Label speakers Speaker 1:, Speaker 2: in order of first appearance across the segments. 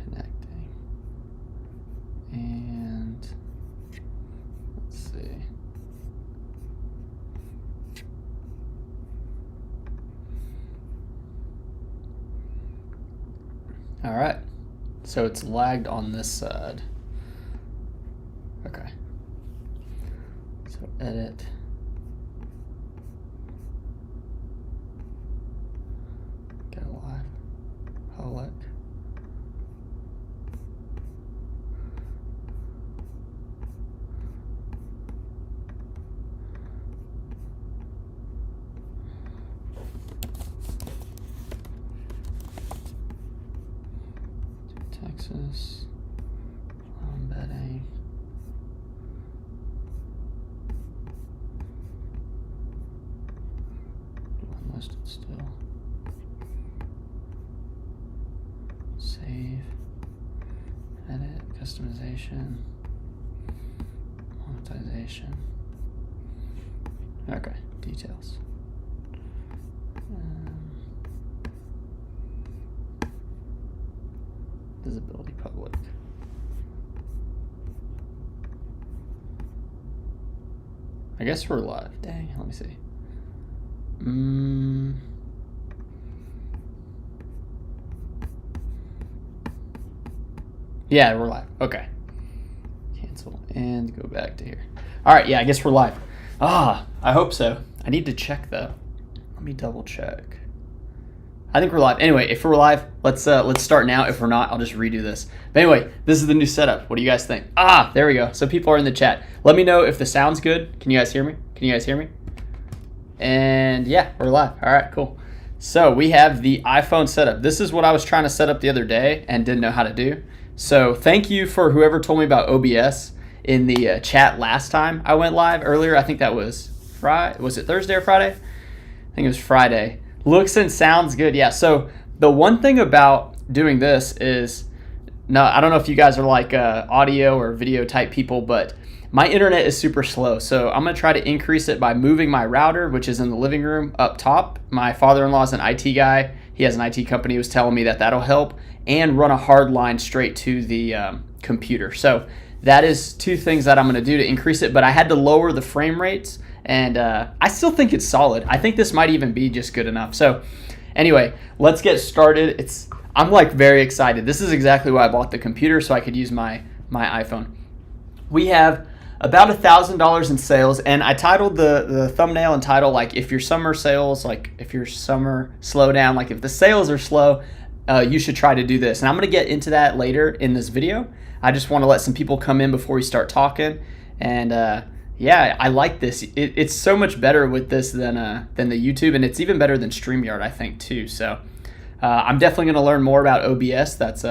Speaker 1: Connecting. And let's see. All right. So it's lagged on this side. Okay. So edit. Go live. Public. Texas. Betting. Unlisted still. Save. Edit. Customization. Monetization. Okay. Details. Visibility public. I guess we're live. Dang, let me see. Yeah, we're live. Okay. Cancel and go back to here. All right, yeah, I guess we're live. I hope so. I need to check though. Let me double check. I think we're live. Anyway, if we're live, let's start now. If we're not, I'll just redo this. But anyway, this is the new setup. What do you guys think? There we go. So people are in the chat. Let me know if the sound's good. Can you guys hear me? And yeah, we're live. All right, cool. So we have the iPhone setup. This is what I was trying to set up the other day and didn't know how to do. So thank you for whoever told me about OBS in the chat last time I went live earlier. I think that was Friday. Was it Thursday or Friday? I think it was Friday. Looks and sounds good. Yeah, so the one thing about doing this is, no, I don't know if you guys are like audio or video type people, but my internet is super slow. So I'm going to try to increase it by moving my router, which is in the living room, up top. My father-in-law is an IT guy. He has an IT company. He was telling me that that'll help, and run a hard line straight to the computer. So that is two things that I'm going to do to increase it, but I had to lower the frame rates. And I still think it's solid. I think this might even be just good enough. So anyway, let's get started. I'm like very excited. This is exactly why I bought the computer, so I could use my iPhone. We have about $1,000 in sales, and I titled the thumbnail and title like if your summer sales, like if your summer slow down, like if the sales are slow, you should try to do this. And I'm gonna get into that later in this video. I just want to let some people come in before we start talking. And yeah, I like this. It's so much better with this than the YouTube, and it's even better than StreamYard, I think, too. So I'm definitely going to learn more about OBS. That's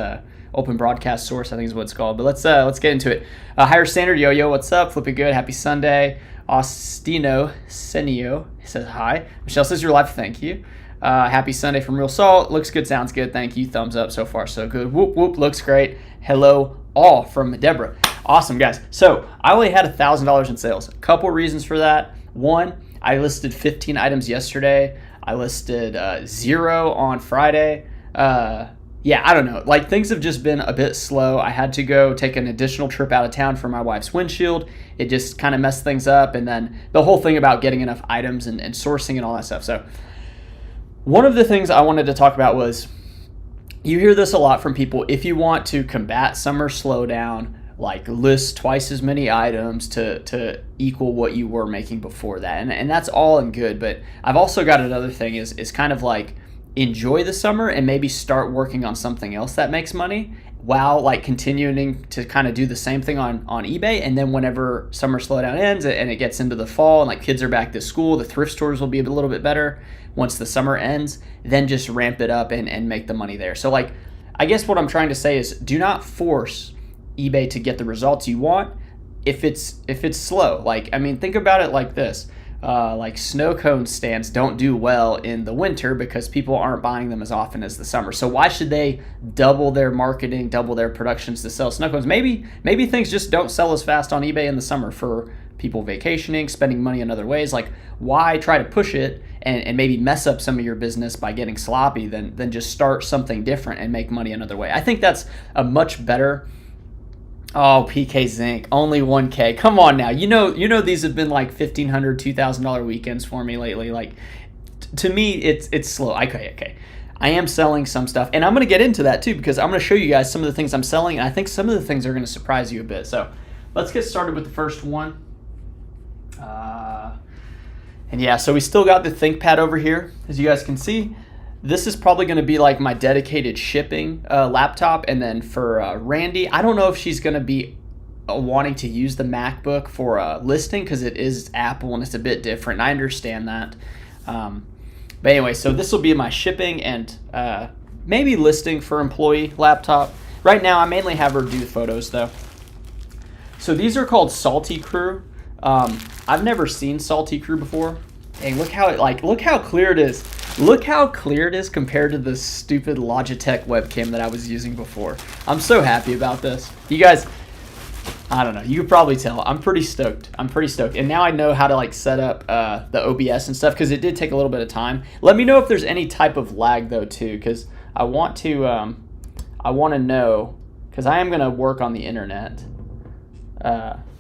Speaker 1: Open Broadcast Source, I think is what it's called. But let's get into it. Higher Standard, yo, what's up? Flipping good. Happy Sunday. Ostino Senio says hi. Michelle says you're live. Thank you. Happy Sunday from Real Salt. Looks good, sounds good. Thank you. Thumbs up. So far, so good. Whoop, whoop. Looks great. Hello, all from Deborah. Awesome, guys. So I only had $1,000 in sales. A couple reasons for that. One, I listed 15 items yesterday. I listed 0 on Friday. Yeah, I don't know. Like, things have just been a bit slow. I had to go take an additional trip out of town for my wife's windshield. It just kind of messed things up. And then the whole thing about getting enough items and sourcing and all that stuff. So one of the things I wanted to talk about was, you hear this a lot from people. If you want to combat summer slowdown, like list twice as many items to equal what you were making before that. And that's all and good. But I've also got another thing is kind of like enjoy the summer and maybe start working on something else that makes money while like continuing to kind of do the same thing on eBay. And then whenever summer slowdown ends and it gets into the fall and like kids are back to school, the thrift stores will be a little bit better once the summer ends, then just ramp it up and make the money there. So like, I guess what I'm trying to say is do not force eBay to get the results you want if it's slow. Like, I mean, think about it like this. Like snow cone stands don't do well in the winter because people aren't buying them as often as the summer. So why should they double their marketing, double their productions to sell snow cones? Maybe things just don't sell as fast on eBay in the summer for people vacationing, spending money in other ways. Like, why try to push it and maybe mess up some of your business by getting sloppy than just start something different and make money another way? I think that's a much better. Oh, PK Zinc, only 1K. Come on now. You know these have been like $1,500, $2,000 weekends for me lately. Like, to me, it's slow. Okay. I am selling some stuff, and I'm going to get into that too, because I'm going to show you guys some of the things I'm selling, and I think some of the things are going to surprise you a bit. So let's get started with the first one. And yeah, so we still got the ThinkPad over here, as you guys can see. This is probably going to be like my dedicated shipping laptop. And then for Randy, I don't know if she's going to be wanting to use the MacBook for listing, because it is Apple and it's a bit different. And I understand that. But anyway, so this will be my shipping and maybe listing for employee laptop. Right now, I mainly have her do photos though. So these are called Salty Crew. I've never seen Salty Crew before. Hey, look how clear it is. Look how clear it is compared to the stupid Logitech webcam that I was using before. I'm so happy about this. You guys, I don't know, you could probably tell. I'm pretty stoked. And now I know how to like set up the OBS and stuff, because it did take a little bit of time. Let me know if there's any type of lag though too, because I want to know, because I am going to work on the internet.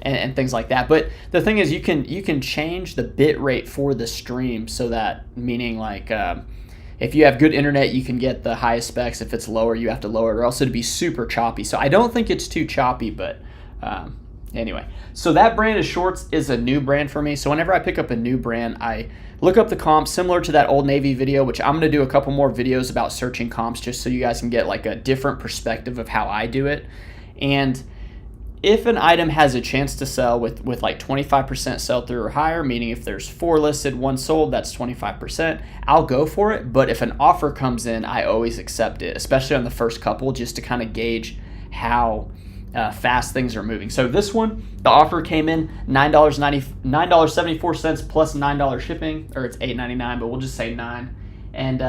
Speaker 1: And things like that. But the thing is, you can change the bit rate for the stream, so that, meaning like if you have good internet, you can get the highest specs. If it's lower, you have to lower it, or else it'd be super choppy. So I don't think it's too choppy, but anyway. So that brand of shorts is a new brand for me. So whenever I pick up a new brand, I look up the comps, similar to that Old Navy video, which I'm going to do a couple more videos about searching comps, just so you guys can get like a different perspective of how I do it. And if an item has a chance to sell with like 25% sell-through or higher, meaning if there's 4 listed, 1 sold, that's 25%, I'll go for it. But if an offer comes in, I always accept it, especially on the first couple, just to kind of gauge how fast things are moving. So this one, the offer came in $9.74 plus $9 shipping, or it's $8.99, but we'll just say $9. And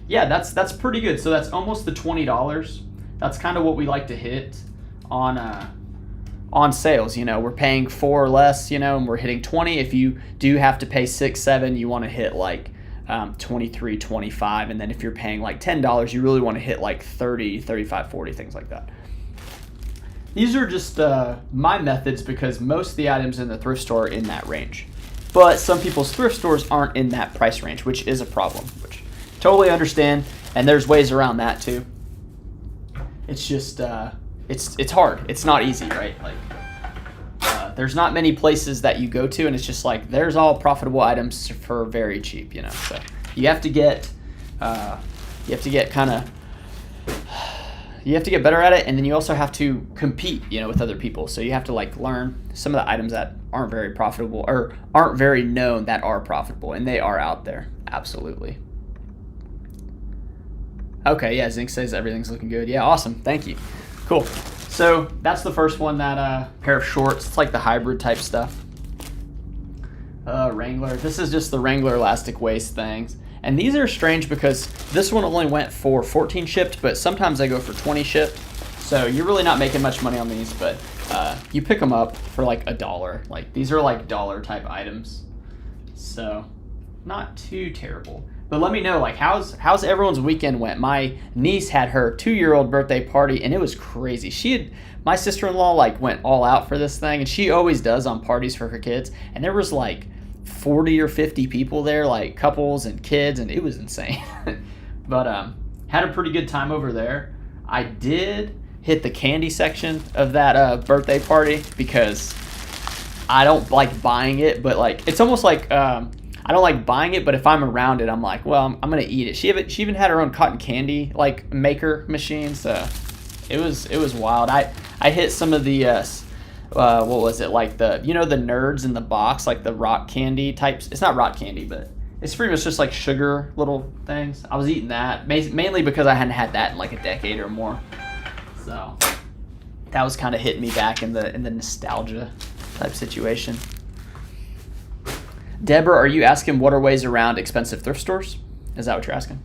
Speaker 1: yeah, that's pretty good. So that's almost the $20. That's kind of what we like to hit on sales. We're paying 4 or less, and we're hitting 20. If you do have to pay 6, 7, you want to hit like 23, 25. And then if you're paying like $10, you really want to hit like 30, 35, 40, things like that. These are just my methods, because most of the items in the thrift store are in that range. But some people's thrift stores aren't in that price range, which is a problem, which totally understand. And there's ways around that too. It's just, it's hard. It's not easy, right? Like, there's not many places that you go to, and it's just like, there's all profitable items for very cheap, So you have to get better at it, and then you also have to compete, with other people. So you have to like learn some of the items that aren't very profitable or aren't very known that are profitable, and they are out there. Absolutely. Okay, yeah, Zinc says everything's looking good. Yeah, awesome. Thank you. Cool. So that's the first one, that pair of shorts. It's like the hybrid type stuff. Wrangler. This is just the Wrangler elastic waist things. And these are strange, because this one only went for 14 shipped, but sometimes they go for 20 shipped. So you're really not making much money on these, but you pick them up for like $1. Like, these are like dollar type items. So not too terrible. But let me know, like, how's everyone's weekend went. My niece had her 2-year-old birthday party, and it was crazy. My sister-in-law like went all out for this thing, and she always does on parties for her kids. And there was like 40 or 50 people there, like couples and kids, and it was insane. But had a pretty good time over there. I did hit the candy section of that birthday party, because I don't like buying it, but like, it's almost like I don't like buying it, but if I'm around it, I'm like, well, I'm gonna eat it. She even had her own cotton candy like maker machine, so it was wild. I hit some of the what was it, like the the nerds in the box, like the rock candy types. It's not rock candy, but it's pretty much just like sugar little things. I was eating that mainly because I hadn't had that in like a decade or more, so that was kind of hitting me back in the nostalgia type situation. Deborah, are you asking what are ways around expensive thrift stores? Is that what you're asking?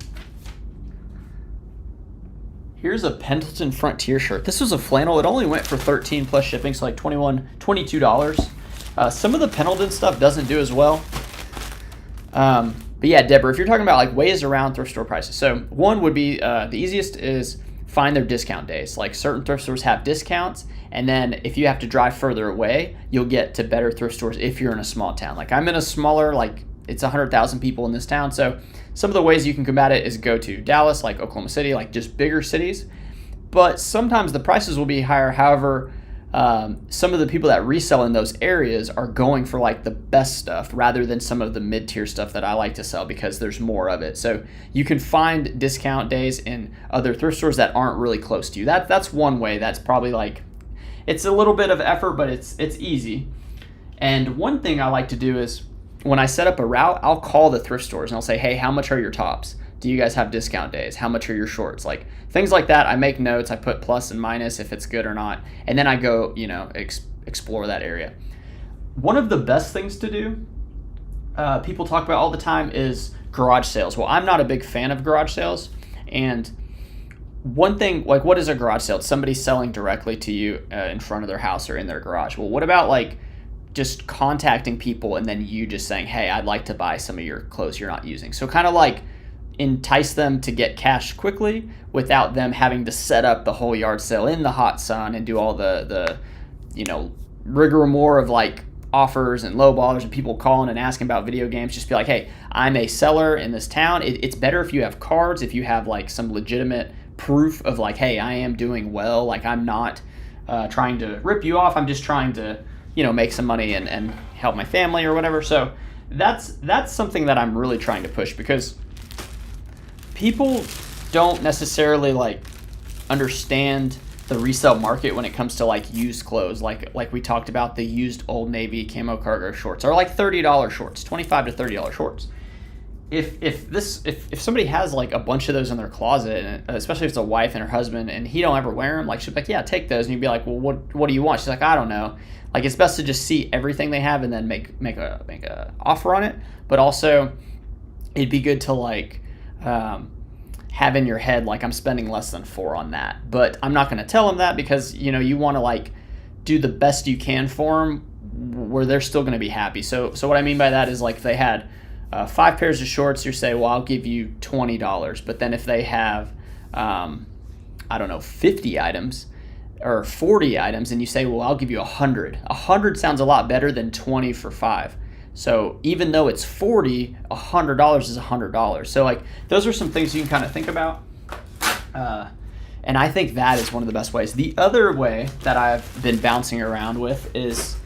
Speaker 1: Here's a Pendleton Frontier shirt. This was a flannel. It only went for 13 plus shipping, so like $22. Some of the Pendleton stuff doesn't do as well. But yeah, Deborah, if you're talking about like ways around thrift store prices, so one would be the easiest is find their discount days. Like certain thrift stores have discounts, and then if you have to drive further away, you'll get to better thrift stores if you're in a small town. Like I'm in a smaller, like it's 100,000 people in this town, so some of the ways you can combat it is go to Dallas, like Oklahoma City, like just bigger cities. But sometimes the prices will be higher. However, some of the people that resell in those areas are going for like the best stuff rather than some of the mid-tier stuff that I like to sell because there's more of it. So you can find discount days in other thrift stores that aren't really close to you. That's one way. That's probably like, it's a little bit of effort, but it's easy. And one thing I like to do is when I set up a route, I'll call the thrift stores and I'll say, hey, how much are your tops? Do you guys have discount days? How much are your shorts? Like things like that. I make notes. I put plus and minus if it's good or not. And then I go, explore that area. One of the best things to do, people talk about all the time, is garage sales. Well, I'm not a big fan of garage sales. And one thing, like what is a garage sale? It's somebody selling directly to you in front of their house or in their garage. Well, what about like just contacting people and then you just saying, hey, I'd like to buy some of your clothes you're not using. So kind of like entice them to get cash quickly without them having to set up the whole yard sale in the hot sun and do all the rigmarole of like offers and lowballers and people calling and asking about video games. Just be like, hey, I'm a seller in this town. It's better if you have cards, if you have like some legitimate proof of like, hey, I am doing well. Like I'm not trying to rip you off. I'm just trying to, make some money and help my family or whatever. So that's something that I'm really trying to push because people don't necessarily like understand the resale market when it comes to like used clothes. Like we talked about, the used Old Navy camo cargo shorts are like $30 shorts, $25 to $30 shorts. If somebody has like a bunch of those in their closet, and especially if it's a wife and her husband and he don't ever wear them, like she'll be like, yeah, take those. And you'd be like, well, what do you want? She's like, I don't know. Like it's best to just see everything they have and then make a offer on it. But also it'd be good to like have in your head like I'm spending less than $4 on that. But I'm not going to tell them that because you want to like do the best you can for them where they're still going to be happy. So what I mean by that is like if they had 5 pairs of shorts, you say, well, I'll give you $20. But then if they have 50 items or 40 items and you say, well, I'll give you 100. 100 sounds a lot better than 20 for 5. So even though it's 40, $100 is $100. So like those are some things you can kind of think about. And I think that is one of the best ways. The other way that I've been bouncing around with is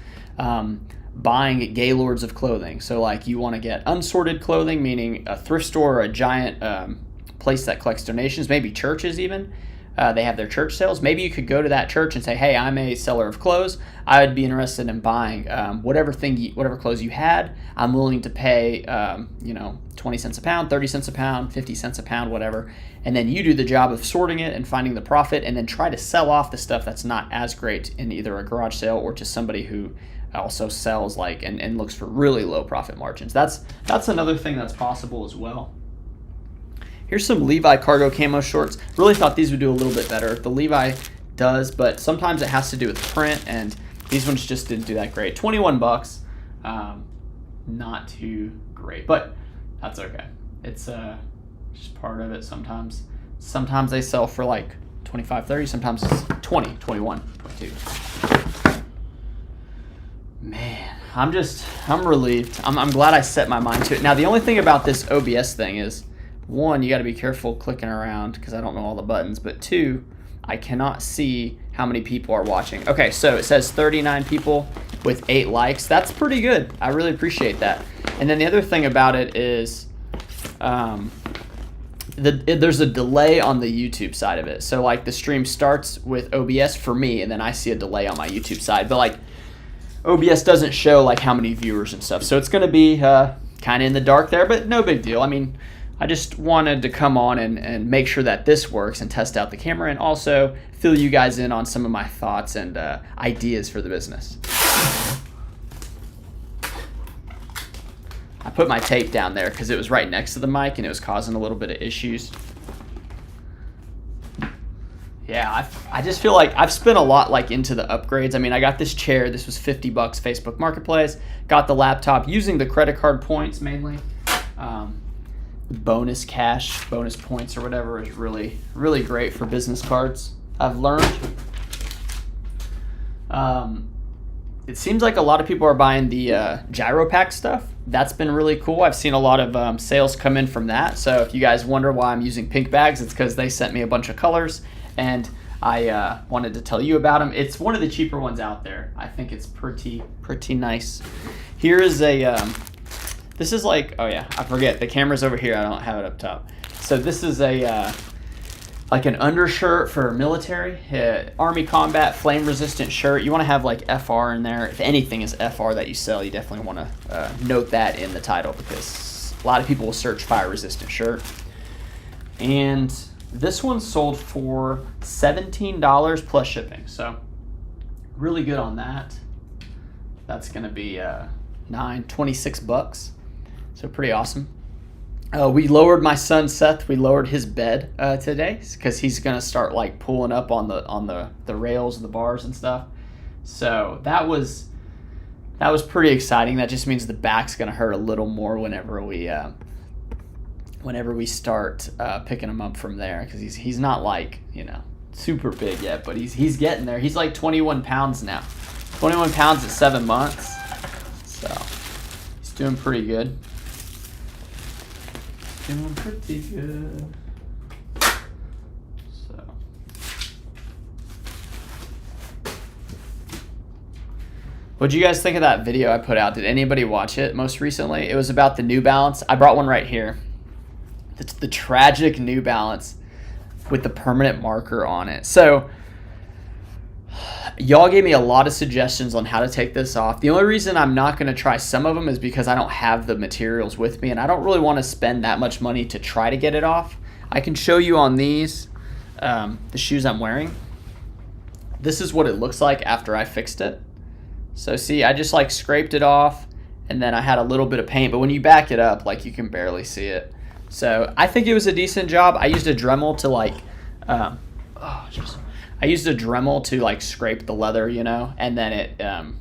Speaker 1: buying gaylords of clothing. So like you want to get unsorted clothing, meaning a thrift store or a giant place that collects donations, maybe churches even. They have their church sales. Maybe you could go to that church and say, hey, I'm a seller of clothes. I would be interested in buying whatever clothes you had. I'm willing to pay 20 cents a pound, 30 cents a pound, 50 cents a pound, whatever. And then you do the job of sorting it and finding the profit and then try to sell off the stuff that's not as great in either a garage sale or to somebody who also sells like and looks for really low profit margins. That's another thing that's possible as well. Here's some Levi cargo camo shorts. Really thought these would do a little bit better. The Levi does, but sometimes it has to do with print, and these ones just didn't do that great. $21, not too great, but that's okay. It's just part of it sometimes. Sometimes they sell for like 25, 30, sometimes it's 20, 21, 22. Man, I'm relieved. I'm glad I set my mind to it. Now, the only thing about this OBS thing is, one, you got to be careful clicking around because I don't know all the buttons, but two, I cannot see how many people are watching. Okay, so it says 39 people with 8 likes. That's pretty good. I really appreciate that. And then the other thing about it is there's a delay on the YouTube side of it. So like the stream starts with OBS for me, and then I see a delay on my YouTube side. But like OBS doesn't show like how many viewers and stuff. So it's going to be kind of in the dark there, but no big deal. I mean, I just wanted to come on and make sure that this works and test out the camera and also fill you guys in on some of my thoughts and ideas for the business. I put my tape down there because it was right next to the mic and it was causing a little bit of issues. Yeah, I just feel like I've spent a lot like into the upgrades. I mean, I got this chair. This was $50 Facebook Marketplace. Got the laptop using the credit card points mainly. Bonus cash, bonus points or whatever is really, really great for business cards. I've learned. It seems like a lot of people are buying the gyro pack stuff. That's been really cool. I've seen a lot of sales come in from that. So if you guys wonder why I'm using pink bags, it's because they sent me a bunch of colors and I wanted to tell you about them. It's one of the cheaper ones out there. I think it's pretty nice. Here is a, this is like, oh yeah, I forget. The camera's over here. I don't have it up top. So this is a, like an undershirt for military, Army combat, flame resistant shirt. You want to have like FR in there. If anything is FR that you sell, you definitely want to note that in the title because a lot of people will search fire resistant shirt. And this one sold for $17 plus shipping. So really good on that. That's going to be $26. So pretty awesome. We lowered my son Seth. We lowered his bed today because he's gonna start like pulling up on the rails and the bars and stuff. So that was pretty exciting. That just means the back's gonna hurt a little more whenever we start picking him up from there because he's not like super big yet, but he's getting there. He's like 21 pounds now. 21 pounds at 7 months. So he's doing pretty good. Doing pretty good. So what'd you guys think of that video I put out? Did anybody watch it most recently? It was about the New Balance. I brought one right here. It's the tragic New Balance with the permanent marker on it. So y'all gave me a lot of suggestions on how to take this off. The only reason I'm not going to try some of them is because I don't have the materials with me and I don't really want to spend that much money to try to get it off. I can show you on these, the shoes I'm wearing. This is what it looks like after I fixed it. So see, I just like scraped it off and then I had a little bit of paint, but when you back it up, like you can barely see it. So I think it was a decent job. I used a Dremel to like, I used a Dremel to like scrape the leather, and then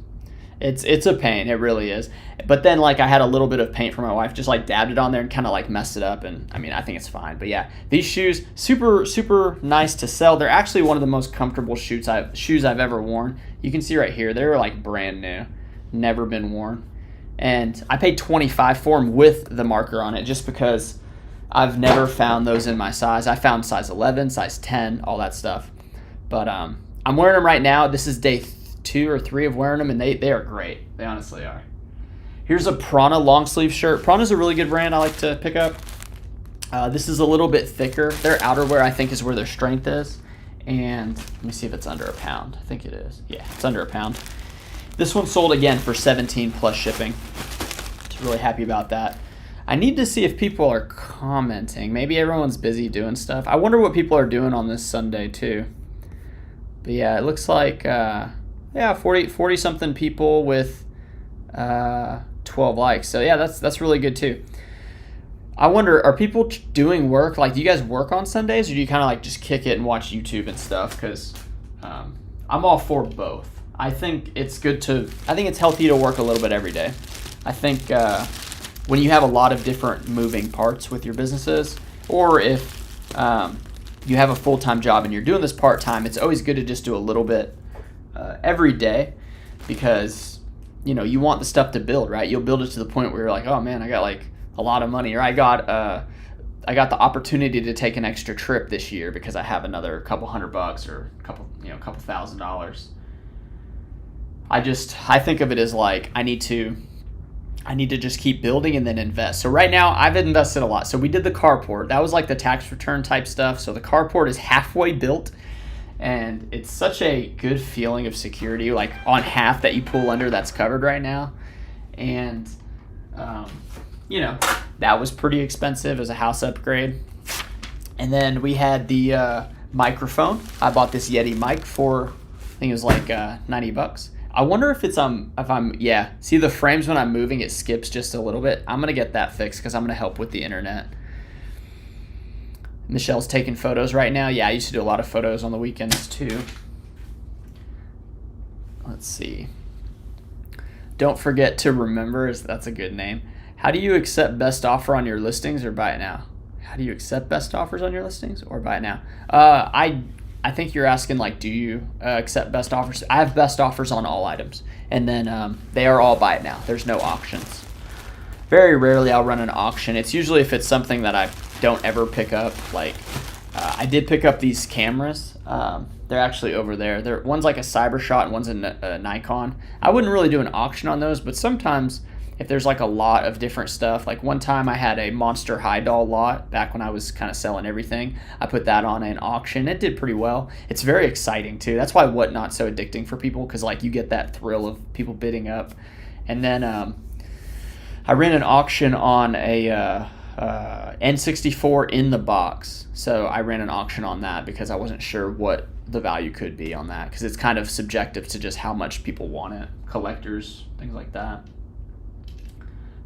Speaker 1: it's a pain. It really is. But then like I had a little bit of paint from my wife, just like dabbed it on there and kind of like messed it up. And I mean, I think it's fine. But yeah, these shoes, super nice to sell. They're actually one of the most comfortable shoes I've ever worn. You can see right here, they're like brand new, never been worn. And I paid $25 for them with the marker on it just because I've never found those in my size. I found size 11, size 10, all that stuff. But I'm wearing them right now. This is day 2 or 3 of wearing them, and they are great. They honestly are. Here's a Prana long sleeve shirt. Prana's a really good brand I like to pick up. This is a little bit thicker. Their outerwear, I think, is where their strength is. And let me see if it's under a pound. I think it is. Yeah, it's under a pound. This one sold again for 17 plus shipping. Just really happy about that. I need to see if people are commenting. Maybe everyone's busy doing stuff. I wonder what people are doing on this Sunday too. But yeah, it looks like 40 something people with 12 likes. So yeah, that's really good too. I wonder, are people doing work? Like, do you guys work on Sundays, or do you kind of like just kick it and watch YouTube and stuff? Because I'm all for both. I think it's healthy to work a little bit every day. I think when you have a lot of different moving parts with your businesses, or if you have a full-time job and you're doing this part-time, it's always good to just do a little bit every day, because you want the stuff to build, right? You'll build it to the point where you're like, oh man, I got like a lot of money, or I got the opportunity to take an extra trip this year because I have another couple $100 or a couple $1,000. I think of it as like I need to just keep building and then invest. So right now I've invested a lot. So we did the carport. That was like the tax return type stuff. So the carport is halfway built, and it's such a good feeling of security, like on half that you pull under that's covered right now. And that was pretty expensive as a house upgrade. And then we had the microphone. I bought this Yeti mic for, I think it was like $90. I wonder if see the frames when I'm moving, it skips just a little bit. I'm going to get that fixed because I'm going to help with the internet. Michelle's taking photos right now. Yeah, I used to do a lot of photos on the weekends too. Let's see. Don't forget to remember, that's a good name. How do you accept best offer on your listings or buy it now? How do you accept best offers on your listings or buy it now? I think you're asking, like, do you accept best offers? I have best offers on all items, and then they are all buy it now. There's no auctions. Very rarely I'll run an auction. It's usually if it's something that I don't ever pick up. Like, I did pick up these cameras. They're actually over there. One's like a CyberShot and one's a Nikon. I wouldn't really do an auction on those, but sometimes if there's like a lot of different stuff, like one time I had a Monster High Doll lot back when I was kind of selling everything. I put that on an auction. It did pretty well. It's very exciting too. That's why Whatnot's so addicting for people, because like you get that thrill of people bidding up. And then I ran an auction on a N64 in the box. So I ran an auction on that because I wasn't sure what the value could be on that, because it's kind of subjective to just how much people want it, collectors, things like that.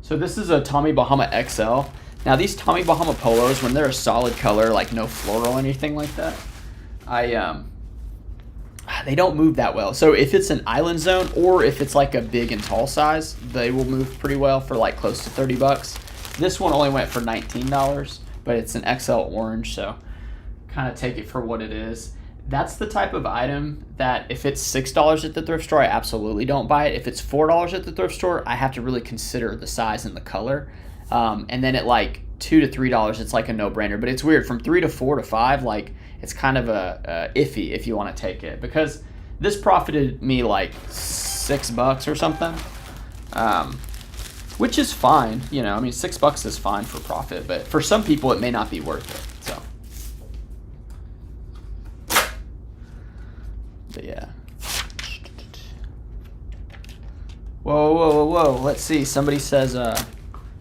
Speaker 1: So this is a Tommy Bahama XL. Now these Tommy Bahama polos, when they're a solid color, like no floral or anything like that, they don't move that well. So if it's an island zone or if it's like a big and tall size, they will move pretty well for like close to 30 bucks. This one only went for $19, but it's an XL orange, so kind of take it for what it is. That's the type of item that if it's $6 at the thrift store, I absolutely don't buy it. If it's $4 at the thrift store, I have to really consider the size and the color. And then at like $2 to $3, it's like a no-brainer. But it's weird, from $3 to $4 to $5, like it's kind of a iffy if you want to take it, because this profited me like $6 or something, which is fine. You know, I mean, $6 is fine for profit, but for some people it may not be worth it. So. But yeah. Whoa. Let's see. Somebody says,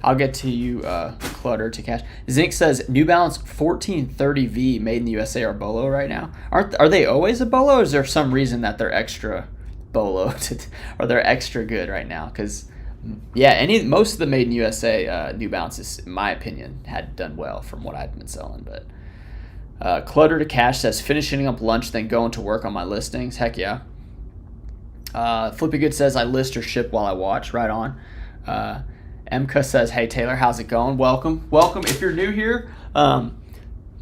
Speaker 1: I'll get to you, Clutter to Cash. Zinc says, New Balance 1430V made in the USA are Bolo right now. Are they always a Bolo, or is there some reason that they're extra Bolo or they're extra good right now? Because, yeah, most of the made in USA New Balances, in my opinion, had done well from what I've been selling, but. Clutter to Cash says, finishing up lunch, then going to work on my listings. Heck yeah. Flippy Good says, I list or ship while I watch. Right on. Emka says, hey, Taylor, how's it going? Welcome. If you're new here,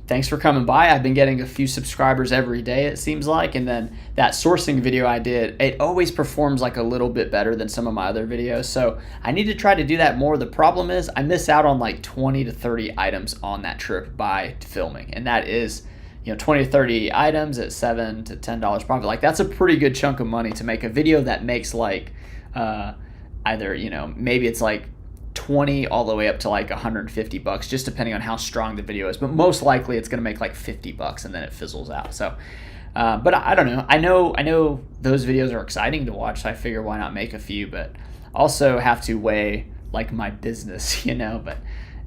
Speaker 1: thanks for coming by. I've been getting a few subscribers every day, it seems like. And then that sourcing video I did, it always performs like a little bit better than some of my other videos. So I need to try to do that more. The problem is I miss out on like 20 to 30 items on that trip by filming. And that is, 20 to 30 items at $7 to $10 profit. Like, that's a pretty good chunk of money to make a video that makes like either, maybe it's like 20 all the way up to like $150, just depending on how strong the video is, but most likely it's going to make like $50 and then it fizzles out. So but I don't know. I know those videos are exciting to watch, so I figure why not make a few, but also have to weigh like my business, but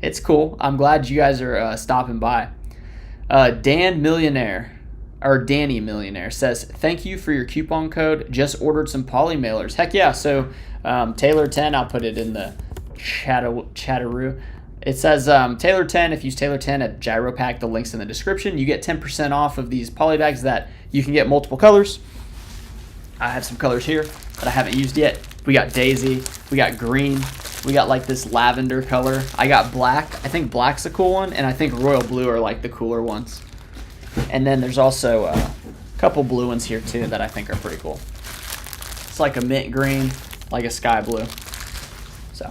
Speaker 1: it's cool. I'm glad you guys are stopping by. Danny Millionaire says, thank you for your coupon code, just ordered some poly mailers. Heck yeah. So Taylor 10, I'll put it in the chatteroo. It says Taylor 10. If you use Taylor 10 at Gyropack, the link's in the description. You get 10% off of these poly bags that you can get multiple colors. I have some colors here that I haven't used yet. We got Daisy, we got green, we got like this lavender color. I got black. I think black's a cool one, and I think royal blue are like the cooler ones. And then there's also a couple blue ones here too that I think are pretty cool. It's like a mint green, like a sky blue. So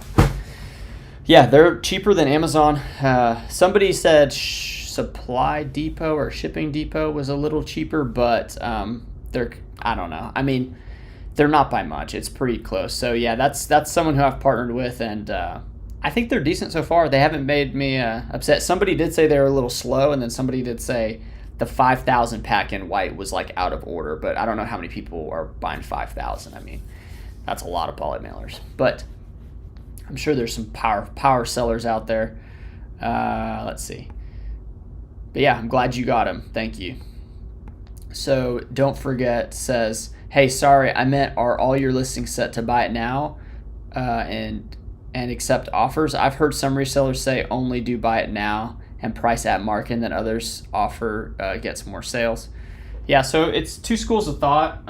Speaker 1: yeah, they're cheaper than Amazon. Somebody said Supply Depot or Shipping Depot was a little cheaper, but I don't know. I mean, they're not by much. It's pretty close. So yeah, that's someone who I've partnered with, and I think they're decent so far. They haven't made me upset. Somebody did say they were a little slow, and then somebody did say the 5,000 pack in white was like out of order, but I don't know how many people are buying 5,000. I mean, that's a lot of poly mailers, but I'm sure there's some power sellers out there. Let's see. But yeah, I'm glad you got them. Thank you. So Don't Forget says, hey, sorry, I meant are all your listings set to buy it now and accept offers? I've heard some resellers say only do buy it now and price at market, and then others offer get some more sales. Yeah, so it's two schools of thought.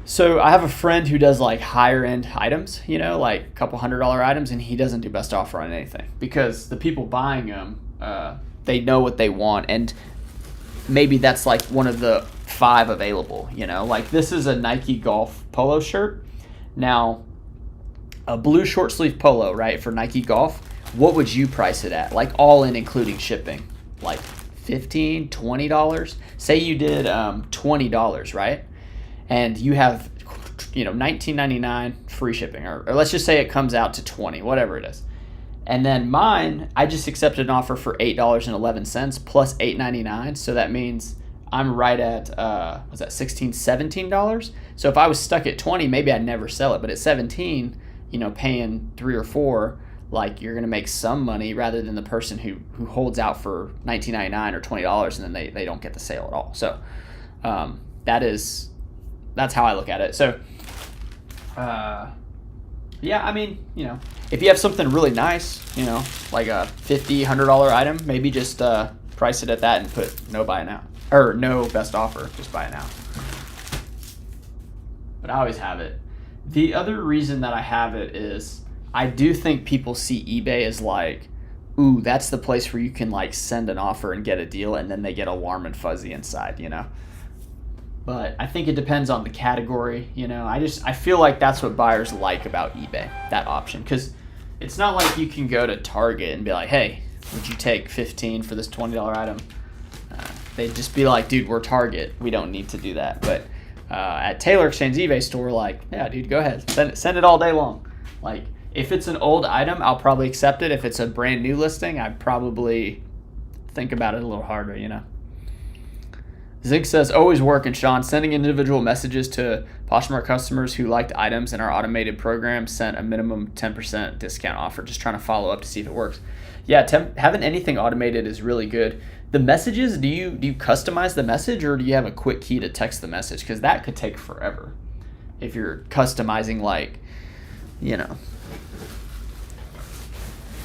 Speaker 1: So I have a friend who does like higher end items, like a couple $100 items, and he doesn't do best offer on anything because the people buying them, they know what they want, and maybe that's like one of the 5 available. Like this is a Nike Golf polo shirt. Now, a blue short sleeve polo, right, for Nike Golf. What would you price it at? Like all in, including shipping, like $15, $20. Say you did $20, right? And you have, $19.99 free shipping, or let's just say it comes out to $20, whatever it is. And then mine, I just accepted an offer for $8.11 plus $8.99. So that means I'm right at was that $16, $17? So if I was stuck at 20, maybe I'd never sell it. But at 17, paying 3 or 4, like you're gonna make some money rather than the person who holds out for $19.99 or $20 and then they don't get the sale at all. So that's how I look at it. So yeah, I mean, if you have something really nice, like a $50, $100 item, maybe just price it at that and put no buy it now, or no best offer, just buy it now. But I always have it. The other reason that I have it is I do think people see eBay as like, ooh, that's the place where you can like send an offer and get a deal, and then they get warm and fuzzy inside, But I think it depends on the category, I feel like that's what buyers like about eBay, that option. Because it's not like you can go to Target and be like, hey, would you take $15 for this $20 item? They'd just be like, dude, we're Target. We don't need to do that. But at Taylor Exchange eBay store, like, yeah, dude, go ahead. Send it all day long. Like, if it's an old item, I'll probably accept it. If it's a brand new listing, I'd probably think about it a little harder, Zig says, always working, Sean. Sending individual messages to Poshmark customers who liked items in our automated program sent a minimum 10% discount offer. Just trying to follow up to see if it works. Yeah, having anything automated is really good. The messages, do you customize the message, or do you have a quick key to text the message? Because that could take forever if you're customizing, like,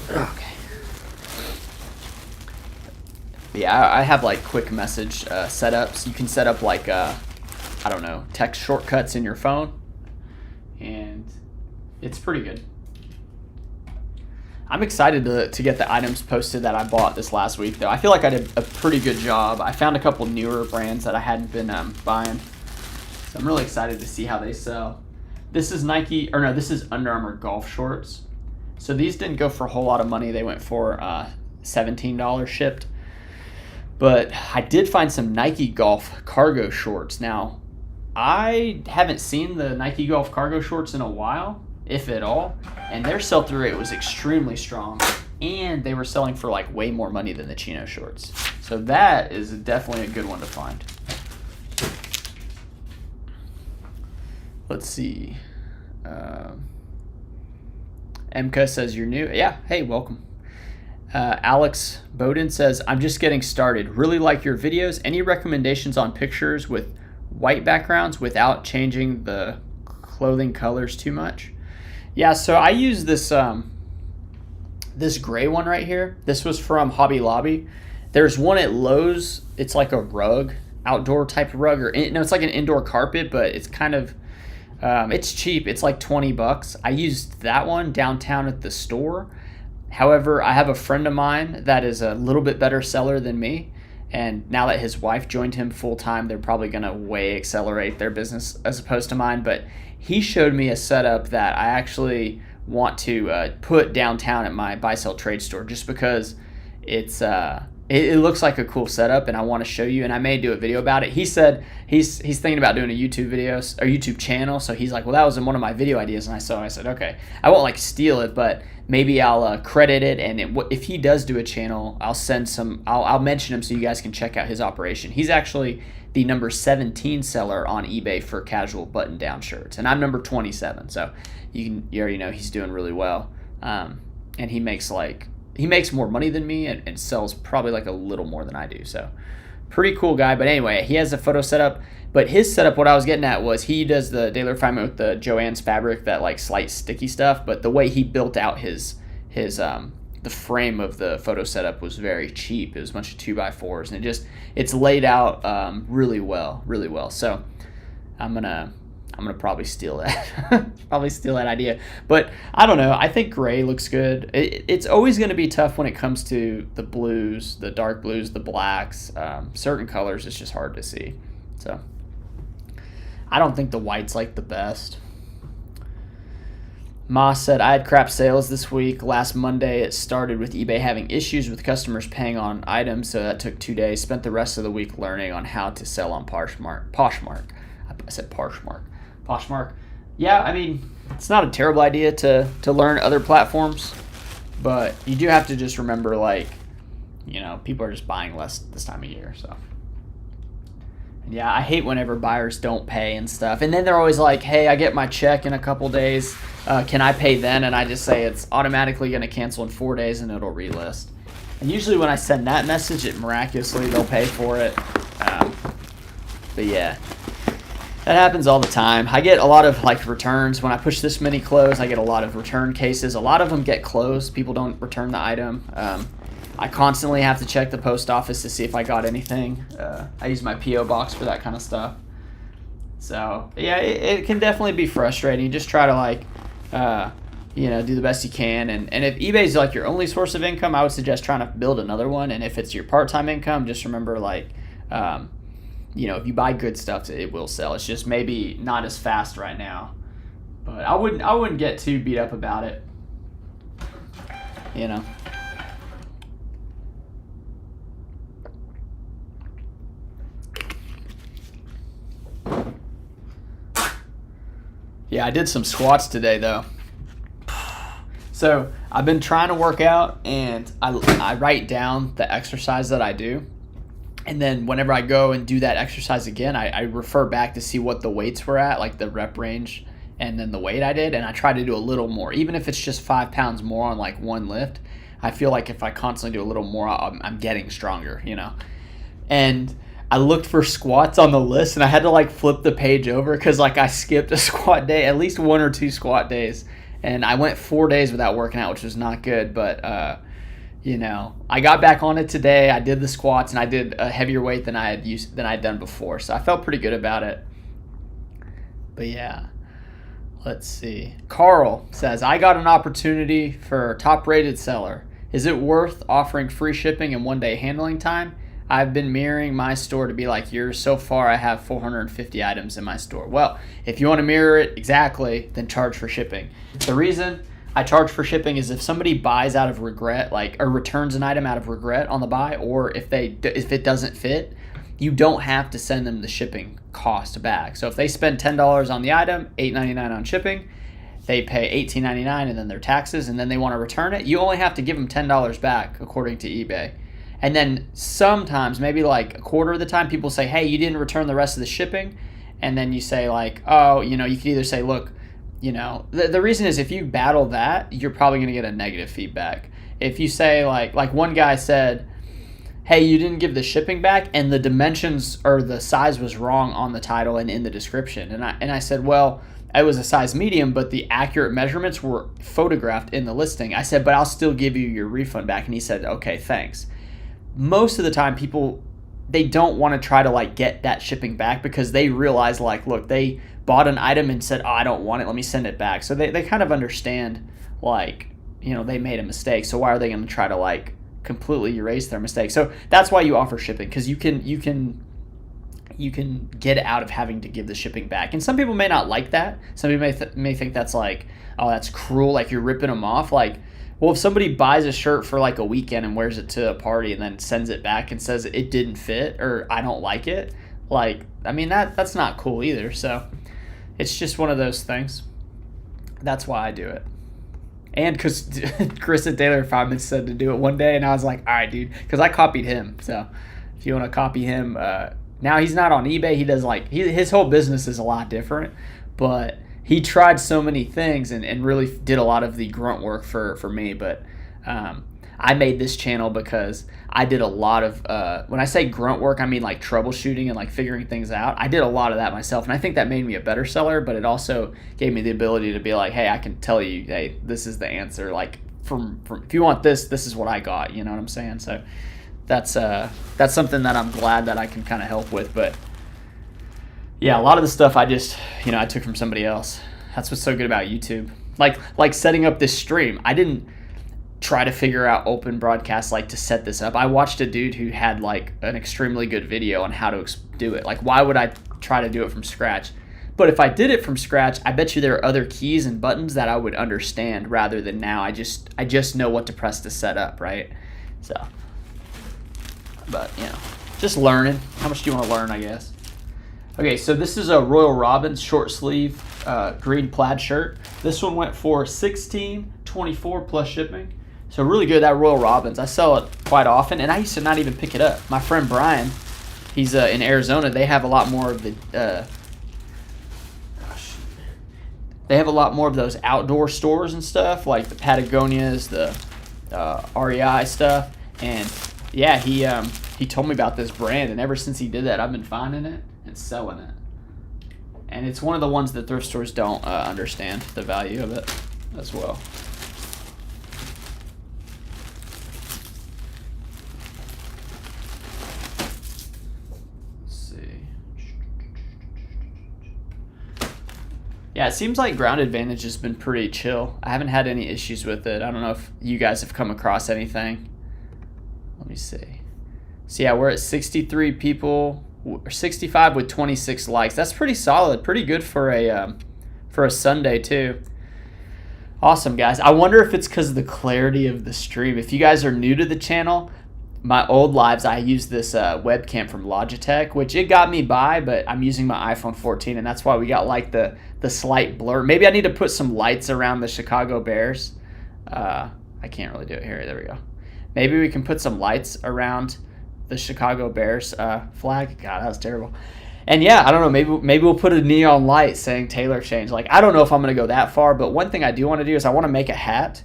Speaker 1: Okay. Yeah, I have like quick message setups. You can set up like text shortcuts in your phone, and it's pretty good. I'm excited to get the items posted that I bought this last week, though. I feel like I did a pretty good job. I found a couple newer brands that I hadn't been buying, so I'm really excited to see how they sell. This is this is Under Armour golf shorts. So these didn't go for a whole lot of money. They went for $17 shipped. But I did find some Nike Golf cargo shorts. Now, I haven't seen the Nike Golf cargo shorts in a while, if at all, and their sell-through rate was extremely strong, and they were selling for like way more money than the chino shorts. So that is definitely a good one to find. Let's see. MK says you're new. Yeah, hey, welcome. Alex Bowden says, I'm just getting started. Really like your videos. Any recommendations on pictures with white backgrounds without changing the clothing colors too much? Yeah, so I use this this gray one right here. This was from Hobby Lobby. There's one at Lowe's. It's like a rug, outdoor type of rug, it's like an indoor carpet, but it's kind of it's cheap. It's like $20. I used that one downtown at the store. However, I have a friend of mine that is a little bit better seller than me, and now that his wife joined him full time, they're probably going to way accelerate their business as opposed to mine. But he showed me a setup that I actually want to put downtown at my buy sell trade store, just because it looks like a cool setup, and I want to show you, and I may do a video about it. He said he's thinking about doing a YouTube video or YouTube channel, so he's like, well, that was in one of my video ideas, and I said, okay, I won't like steal it, but maybe I'll credit it, and if he does do a channel, I'll mention him so you guys can check out his operation. He's actually the number 17 seller on eBay for casual button-down shirts, and I'm number 27, so you already know he's doing really well, and he makes more money than me and sells probably like a little more than I do. So pretty cool guy. But anyway, he has a photo setup. But his setup, what I was getting at was he does the daily refinement with the Joann's fabric, that like slight sticky stuff. But the way he built out his the frame of the photo setup was very cheap. It was a bunch of 2x4s, and it's laid out really well, really well. So I'm gonna probably steal that, probably steal that idea. But I don't know. I think gray looks good. It's always going to be tough when it comes to the blues, the dark blues, the blacks. Certain colors, it's just hard to see. So I don't think the white's like the best. Moss said, I had crap sales this week. Last Monday, it started with eBay having issues with customers paying on items, so that took 2 days. Spent the rest of the week learning on how to sell on Poshmark. I said Poshmark. Poshmark. Yeah, I mean, it's not a terrible idea to learn other platforms, but you do have to just remember, like, you know, people are just buying less this time of year, so. And yeah, I hate whenever buyers don't pay and stuff. And then they're always like, hey, I get my check in a couple days. Can I pay then? And I just say it's automatically going to cancel in 4 days and it'll relist. And usually when I send that message, it miraculously they'll pay for it. But yeah. That happens all the time. I get a lot of like returns. When I push this many close, I get a lot of return cases. A lot of them get closed. People don't return the item. I constantly have to check the post office to see if I got anything. I use my P.O. box for that kind of stuff. So, yeah, it can definitely be frustrating. You just try to, like, do the best you can. And if eBay's, like, your only source of income, I would suggest trying to build another one. And if it's your part-time income, just remember, like, if you buy good stuff, it will sell. It's just maybe not as fast right now. But I wouldn't get too beat up about it. You know. Yeah, I did some squats today, though. So I've been trying to work out, and I write down the exercise that I do. And then whenever I go and do that exercise again, I refer back to see what the weights were at, like the rep range, and then the weight I did. And I try to do a little more. Even if it's just 5 pounds more on like one lift, I feel like if I constantly do a little more, I'm getting stronger, you know. And I looked for squats on the list, and I had to like flip the page over because like I skipped a squat day, at least 1 or 2 squat days, and I went 4 days without working out, which was not good. But I got back on it today. I did the squats, and I did a heavier weight than I had done before, so I felt pretty good about it. But yeah, let's see. Carl says, I got an opportunity for top-rated seller. Is it worth offering free shipping and 1 day handling time? I've been mirroring my store to be like yours. So far, I have 450 items in my store. Well, if you want to mirror it exactly, then charge for shipping. The reason I charge for shipping is if somebody buys out of regret, or returns an item out of regret on the buy, or if it doesn't fit, you don't have to send them the shipping cost back. So if they spend $10 on the item, $8.99 on shipping, they pay $18.99 and then their taxes, and then they want to return it, you only have to give them $10 back according to eBay. And then sometimes, maybe like a quarter of the time, people say, hey, you didn't return the rest of the shipping. And then you say like, oh, you could either say, look, the reason is if you battle that, you're probably going to get a negative feedback. If you say like one guy said, hey, you didn't give the shipping back, and the dimensions or the size was wrong on the title and in the description. And I said, well, it was a size medium, but the accurate measurements were photographed in the listing. I said, but I'll still give you your refund back. And he said, okay, thanks. Most of the time, people, they don't want to try to like get that shipping back because they realize like, look, they bought an item and said, oh, I don't want it, let me send it back. So they kind of understand like, they made a mistake. So why are they going to try to like completely erase their mistake? So that's why you offer shipping, because you can get out of having to give the shipping back. And some people may not like that. Some people may think that's like, oh, that's cruel, like you're ripping them off. Like, well, if somebody buys a shirt for like a weekend and wears it to a party and then sends it back and says it didn't fit or I don't like it, like, I mean, that's not cool either. So it's just one of those things. That's why I do it. And because Chris at Taylor Fireman said to do it one day, and I was like, all right, dude, because I copied him. So if you want to copy him, now he's not on eBay. He does his whole business is a lot different, but he tried so many things and really did a lot of the grunt work for me. But I made this channel because I did a lot of, when I say grunt work, I mean like troubleshooting and like figuring things out. I did a lot of that myself, and I think that made me a better seller, but it also gave me the ability to be like, hey, I can tell you, hey, this is the answer, like from if you want this is what I got. You know what I'm saying? So that's something that I'm glad that I can kind of help with. But yeah, a lot of the stuff I just I took from somebody else. That's what's so good about YouTube. Like setting up this stream. I didn't try to figure out open broadcast to set this up. I watched a dude who had an extremely good video on how to do it. Why would I try to do it from scratch? But if I did it from scratch, I bet you there are other keys and buttons that I would understand rather than now I just know what to press to set up, right? So, but just learning. How much do you want to learn, I guess? Okay, so this is a Royal Robbins short sleeve green plaid shirt. This one went for $16.24 plus shipping. So really good. That Royal Robbins, I sell it quite often, and I used to not even pick it up. My friend Brian, he's in Arizona. They have a lot more of the they have a lot more of those outdoor stores and stuff, like the Patagonias, the REI stuff. And yeah, he told me about this brand, and ever since he did that, I've been finding it and selling it. And it's one of the ones that thrift stores don't understand the value of it as well. Yeah, it seems like Ground Advantage has been pretty chill. I haven't had any issues with it. I don't know if you guys have come across anything. Let me see. So yeah, we're at 63 people, or 65 with 26 likes. That's pretty solid, pretty good for a Sunday too. Awesome, guys. I wonder if it's because of the clarity of the stream. If you guys are new to the channel, my old lives, I used this webcam from Logitech, which it got me by, but I'm using my iPhone 14, and that's why we got the slight blur. Maybe I need to put some lights around the Chicago Bears. I can't really do it here. There we go. Maybe we can put some lights around the Chicago Bears flag. God, that was terrible. And yeah, I don't know. Maybe we'll put a neon light saying Taylor Change. I don't know if I'm going to go that far, but one thing I do want to do is I want to make a hat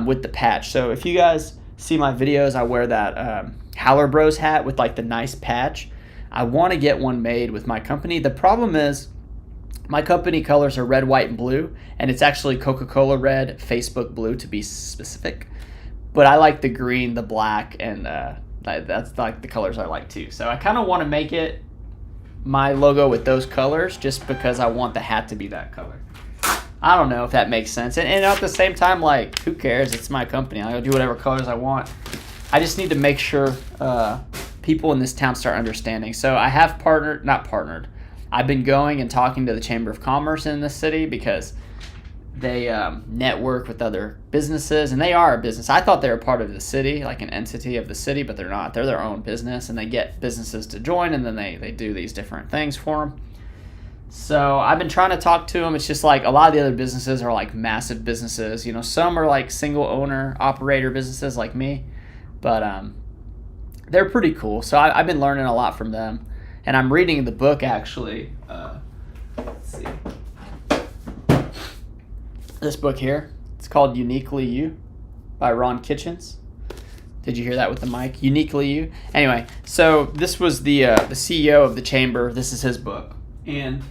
Speaker 1: with the patch. So if you guys see my videos, I wear that Howler Bros hat with the nice patch. I want to get one made with my company. The problem is my company colors are red, white, and blue, and it's actually Coca-Cola red, Facebook blue to be specific. But I like the green, the black, and that's the colors I like too. So I kind of want to make it my logo with those colors just because I want the hat to be that color. I don't know if that makes sense. And at the same time, who cares? It's my company. I'll do whatever colors I want. I just need to make sure people in this town start understanding. So I have not partnered. I've been going and talking to the Chamber of Commerce in this city because they network with other businesses, and they are a business. I thought they were part of the city, like an entity of the city, but they're not. They're their own business, and they get businesses to join, and then they do these different things for them. So I've been trying to talk to them. It's just a lot of the other businesses are massive businesses. Some are single owner operator businesses like me, but they're pretty cool. So I've been learning a lot from them, and I'm reading the book actually. Let's see, this book here. It's called Uniquely You by Ron Kitchens. Did you hear that with the mic? Uniquely You. Anyway, so this was the CEO of the chamber. This is his book, and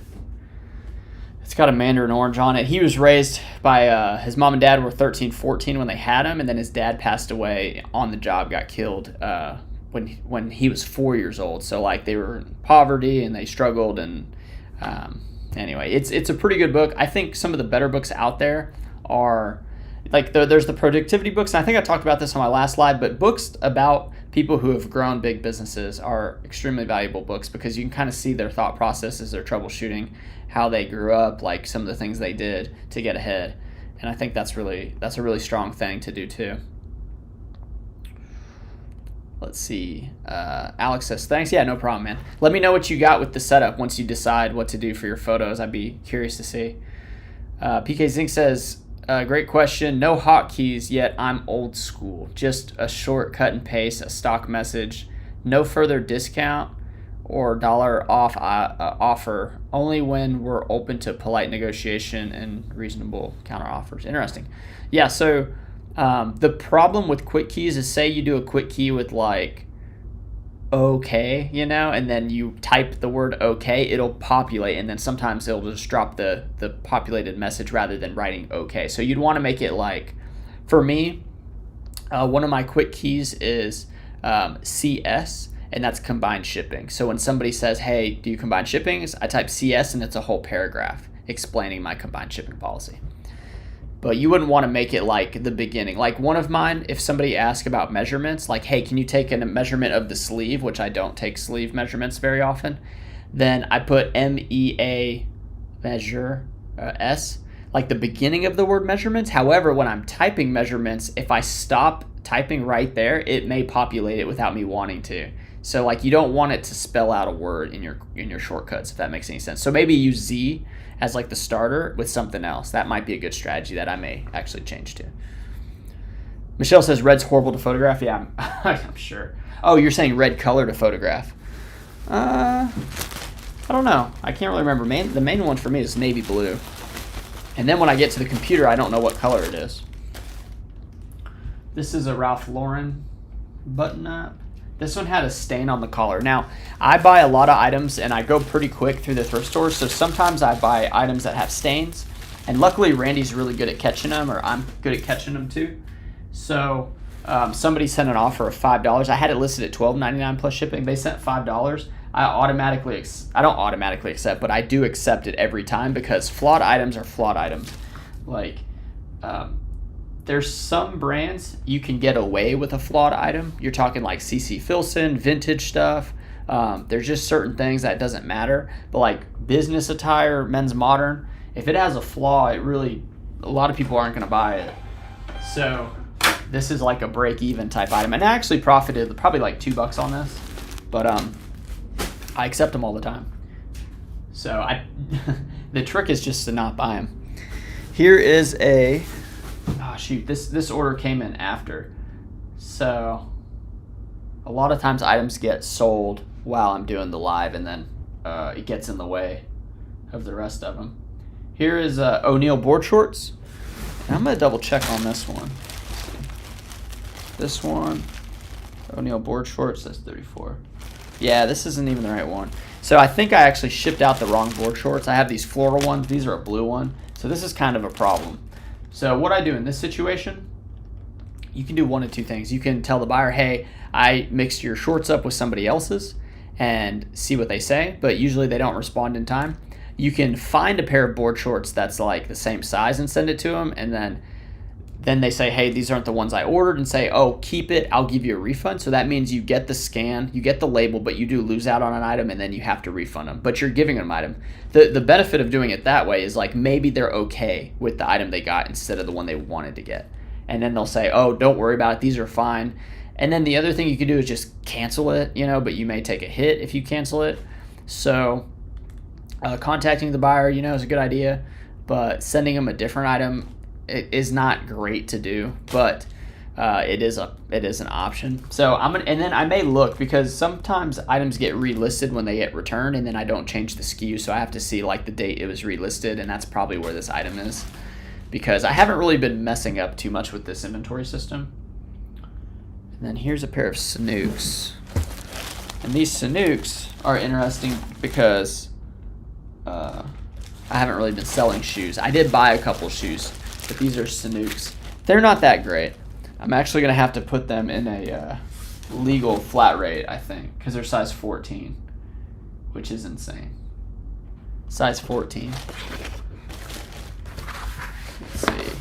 Speaker 1: it's got a mandarin orange on it. He was raised by his mom and dad were 13, 14 when they had him, and then his dad passed away on the job, got killed when he was 4 years old. So they were in poverty and they struggled. And anyway, it's a pretty good book. I think some of the better books out there are there's the productivity books. And I think I talked about this on my last slide, but books about people who have grown big businesses are extremely valuable books because you can kind of see their thought processes, their troubleshooting, how they grew up, some of the things they did to get ahead. And I think that's a really strong thing to do too. Let's see. Alex says, thanks. Yeah, no problem, man. Let me know what you got with the setup once you decide what to do for your photos. I'd be curious to see. PK Zink says, great question. No hotkeys yet. I'm old school. Just a short cut and paste, a stock message. No further discount or dollar off offer. Only when we're open to polite negotiation and reasonable counter offers. Interesting. Yeah, so the problem with quick keys is, say you do a quick key with okay, and then you type the word okay, it'll populate, and then sometimes it'll just drop the populated message rather than writing okay. So you'd want to make it for me, One of my quick keys is CS, and that's combined shipping. So when somebody says, hey, do you combine shippings? I type CS, and it's a whole paragraph explaining my combined shipping policy. But you wouldn't want to make it like the beginning. Like one of mine, if somebody asks about measurements, like, hey, can you take a measurement of the sleeve, which I don't take sleeve measurements very often, then I put MEA measure S, like the beginning of the word measurements. However, when I'm typing measurements, if I stop typing right there, it may populate it without me wanting to. So like you don't want it to spell out a word in your shortcuts, if that makes any sense. So maybe use Z as like the starter with something else. That might be a good strategy that I may actually change to. Michelle says red's horrible to photograph. Yeah, I'm sure. Oh, you're saying red color to photograph. I don't know. I can't really remember. The main one for me is navy blue. And then when I get to the computer, I don't know what color it is. This is a Ralph Lauren button up. This one had a stain on the collar. Now, I buy a lot of items and I go pretty quick through the thrift stores, so sometimes I buy items that have stains. And luckily, Randy's really good at catching them, or I'm good at catching them too. So somebody sent an offer of $5. I had it listed at $12.99 plus shipping. They sent $5. I don't automatically accept, but I do accept it every time because flawed items are flawed items. Like, there's some brands you can get away with a flawed item. You're talking like CC Filson, vintage stuff. There's just certain things that doesn't matter. But like business attire, men's modern, if it has a flaw, a lot of people aren't going to buy it. So this is like a break-even type item. And I actually profited probably like $2 on this. But I accept them all the time. So the trick is just to not buy them. Here is a... Oh shoot, this order came in after. So a lot of times items get sold while I'm doing the live, and then it gets in the way of the rest of them. Here is O'Neill board shorts. And I'm going to double check on this one. This one, O'Neill board shorts, that's 34. Yeah, this isn't even the right one. So I think I actually shipped out the wrong board shorts. I have these floral ones. These are a blue one. So this is kind of a problem. So what I do in this situation, you can do one of two things. You can tell the buyer, hey, I mixed your shorts up with somebody else's, and see what they say, but usually they don't respond in time. You can find a pair of board shorts that's like the same size and send it to them, and then they say, hey, these aren't the ones I ordered, and say, oh, keep it, I'll give you a refund. So that means you get the scan, you get the label, but you do lose out on an item, and then you have to refund them. But you're giving them an item. The benefit of doing it that way is like maybe they're okay with the item they got instead of the one they wanted to get. And then they'll say, oh, don't worry about it, these are fine. And then the other thing you can do is just cancel it, but you may take a hit if you cancel it. So contacting the buyer, is a good idea, but sending them a different item, it is not great to do, but it is an option. So and then I may look, because sometimes items get relisted when they get returned, and then I don't change the SKU, so I have to see like the date it was relisted, and that's probably where this item is, because I haven't really been messing up too much with this inventory system. And then here's a pair of Sanooks, and these Sanooks are interesting because I haven't really been selling shoes. I did buy a couple shoes, but these are Sanooks. They're not that great. I'm actually going to have to put them in a legal flat rate, I think, because they're size 14, which is insane. Size 14. Let's see.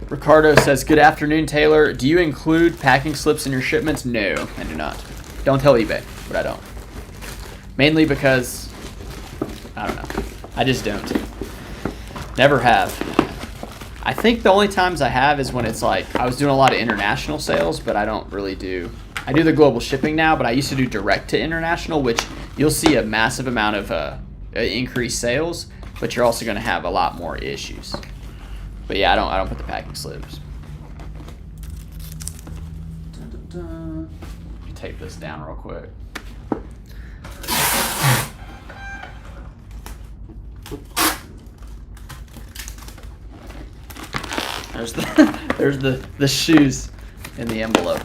Speaker 1: Ricardo says, good afternoon, Taylor. Do you include packing slips in your shipments? No, I do not. Don't tell eBay, but I don't. Mainly because, I don't know. I just don't. Never have. I think the only times I have is when it's like, I was doing a lot of international sales, but I don't really do. I do the global shipping now, but I used to do direct to international, which you'll see a massive amount of increased sales, but you're also going to have a lot more issues. But yeah, I don't put the packing slips. Tape this down real quick. There's the shoes in the envelope.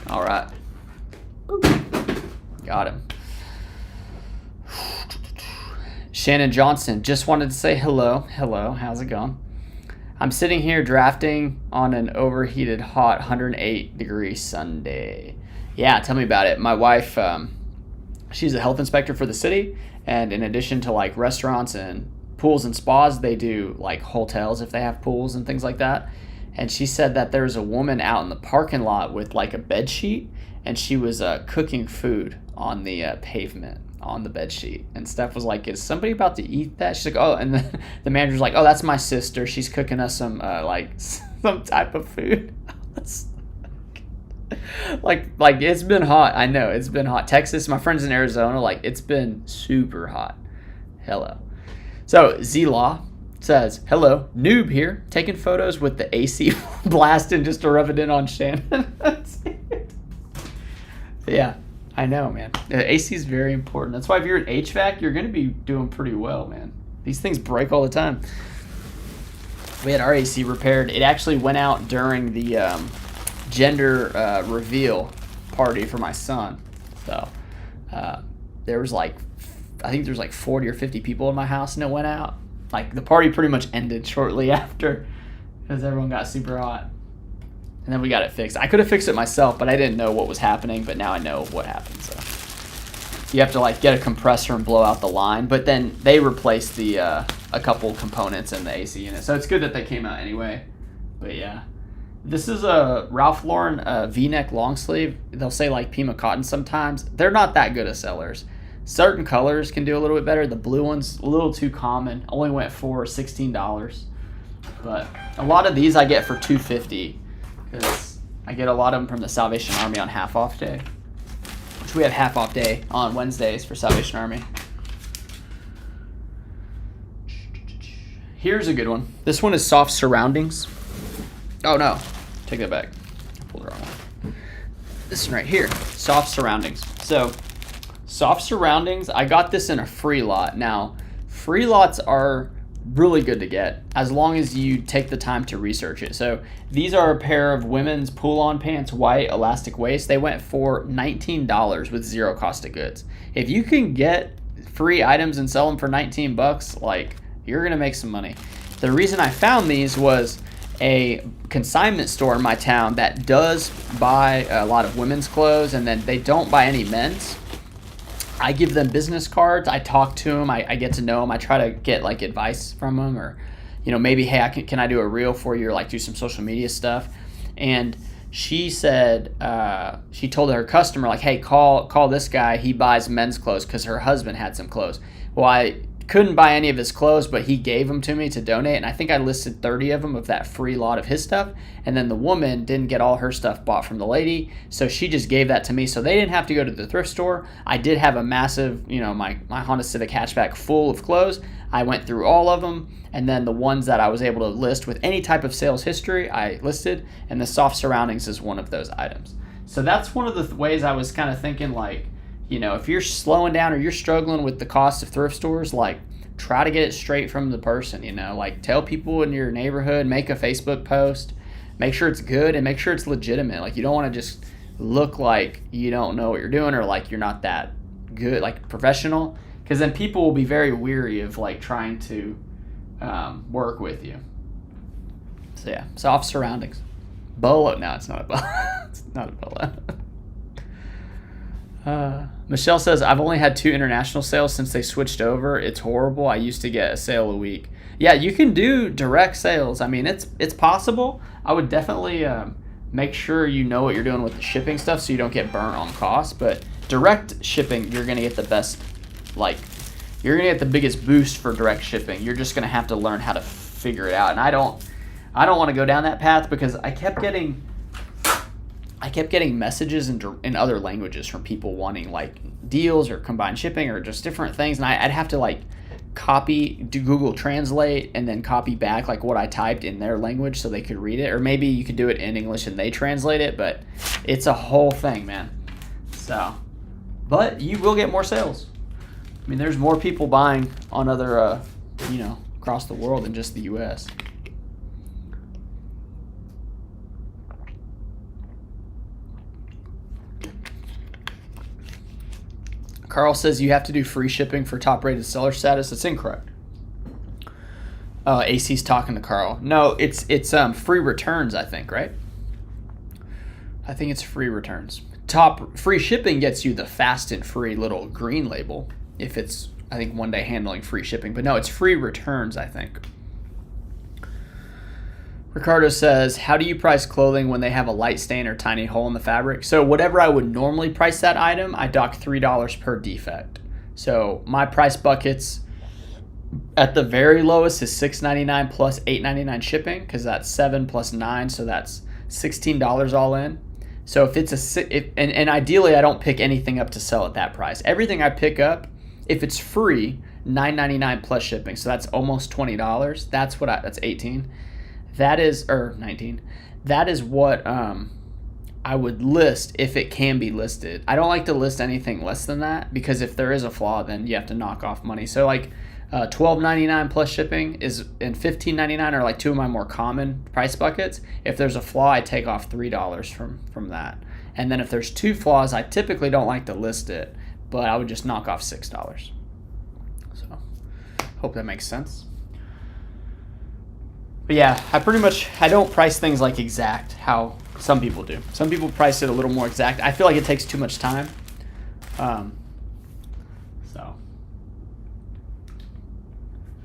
Speaker 1: All right. Got him. Shannon Johnson, just wanted to say hello. Hello, how's it going? I'm sitting here drafting on an overheated hot 108 degree Sunday. Yeah, tell me about it. My wife, she's a health inspector for the city, and in addition to like restaurants and pools and spas, they do like hotels if they have pools and things like that. And she said that there's a woman out in the parking lot with like a bed sheet, and she was cooking food on the pavement on the bed sheet. And Steph was like, "Is somebody about to eat that?" She's like, "Oh," and the manager's like, "Oh, that's my sister. She's cooking us some like some type of food." like it's been hot. I know it's been hot. Texas, my friends in Arizona, like it's been super hot. Hello. So Z-Law says, "Hello, noob here, taking photos with the AC blasting just to rub it in on Shannon." Yeah, I know, man. The AC is very important. That's why if you're an HVAC, you're going to be doing pretty well, man. These things break all the time. We had our AC repaired. It actually went out during the gender reveal party for my son. So there was like, I think there's like 40 or 50 people in my house, and it went out. Like the party pretty much ended shortly after because everyone got super hot. And then we got it fixed. I could have fixed it myself, but I didn't know what was happening. But now I know what happened. So you have to like get a compressor and blow out the line. But then they replaced the a couple components in the AC unit. So it's good that they came out anyway. But yeah, this is a Ralph Lauren V-neck long sleeve. They'll say like Pima cotton sometimes. They're not that good of sellers. Certain colors can do a little bit better. The blue one's a little too common. Only went for $16. But a lot of these I get for $2.50. Because I get a lot of them from the Salvation Army on half off day, which we have half off day on Wednesdays for Salvation Army. Here's a good one. This one is Soft Surroundings. Oh no, take that back. I pulled the wrong one. This one right here, Soft Surroundings. So Soft Surroundings, I got this in a free lot. Now, free lots are really good to get as long as you take the time to research it. So these are a pair of women's pull-on pants, white elastic waist. They went for $19 with zero cost of goods. If you can get free items and sell them for $19, like you're gonna make some money. The reason I found these was a consignment store in my town that does buy a lot of women's clothes, and then they don't buy any men's. I give them business cards. I talk to them. I get to know them. I try to get like advice from them, or, you know, maybe, hey, can I do a reel for you, or like do some social media stuff. And she said, she told her customer like, hey, call this guy. He buys men's clothes, because her husband had some clothes. Well, I couldn't buy any of his clothes, but he gave them to me to donate, and I think I listed 30 of them of that free lot of his stuff. And then the woman didn't get all her stuff bought from the lady, so she just gave that to me, so they didn't have to go to the thrift store. I did have a massive, you know, my Honda Civic hatchback full of clothes. I went through all of them, and then the ones that I was able to list with any type of sales history, I listed, and the Soft Surroundings is one of those items. So that's one of the ways I was kind of thinking, like, you know, if you're slowing down or you're struggling with the cost of thrift stores, like, try to get it straight from the person, you know, like tell people in your neighborhood, make a Facebook post, make sure it's good and make sure it's legitimate. Like, you don't want to just look like you don't know what you're doing, or like you're not that good, like professional, because then people will be very weary of like trying to work with you. So yeah, Soft Surroundings. Bolo. No, it's not a bolo. It's not a bolo. Michelle says, I've only had 2 international sales since they switched over. It's horrible. I used to get a sale a week. Yeah, you can do direct sales. I mean, it's possible. I would definitely make sure you know what you're doing with the shipping stuff so you don't get burnt on cost. But direct shipping, you're going to get the best, like, you're going to get the biggest boost for direct shipping. You're just going to have to learn how to figure it out. And I don't want to go down that path, because I kept getting messages in other languages from people wanting like deals or combined shipping or just different things, and I'd have to like do Google Translate and then copy back like what I typed in their language so they could read it, or maybe you could do it in English and they translate it, but it's a whole thing, man. So, but you will get more sales. I mean, there's more people buying on other, you know, across the world than just the U.S. Carl says you have to do free shipping for top-rated seller status. That's incorrect. AC's talking to Carl. No, it's free returns, I think, right? I think it's free returns. Top free shipping gets you the fast and free little green label if it's, I think, one day handling free shipping. But no, it's free returns, I think. Ricardo says, how do you price clothing when they have a light stain or tiny hole in the fabric? So whatever I would normally price that item, I dock $3 per defect. So my price buckets at the very lowest is $6.99 plus $8.99 shipping, because that's 7 plus 9, so that's $16 all in. So if it's and ideally I don't pick anything up to sell at that price. Everything I pick up, if it's free, $9.99 plus shipping, so that's almost $20. That's 18. That is, or 19. That is what I would list if it can be listed. I don't like to list anything less than that, because if there is a flaw, then you have to knock off money. So like $12.99 plus shipping and $15.99 are like two of my more common price buckets. If there's a flaw, I take off $3 from that. And then if there's two flaws, I typically don't like to list it, but I would just knock off $6. So hope that makes sense. But yeah, I don't price things like exact how some people do. Some people price it a little more exact. I feel like it takes too much time.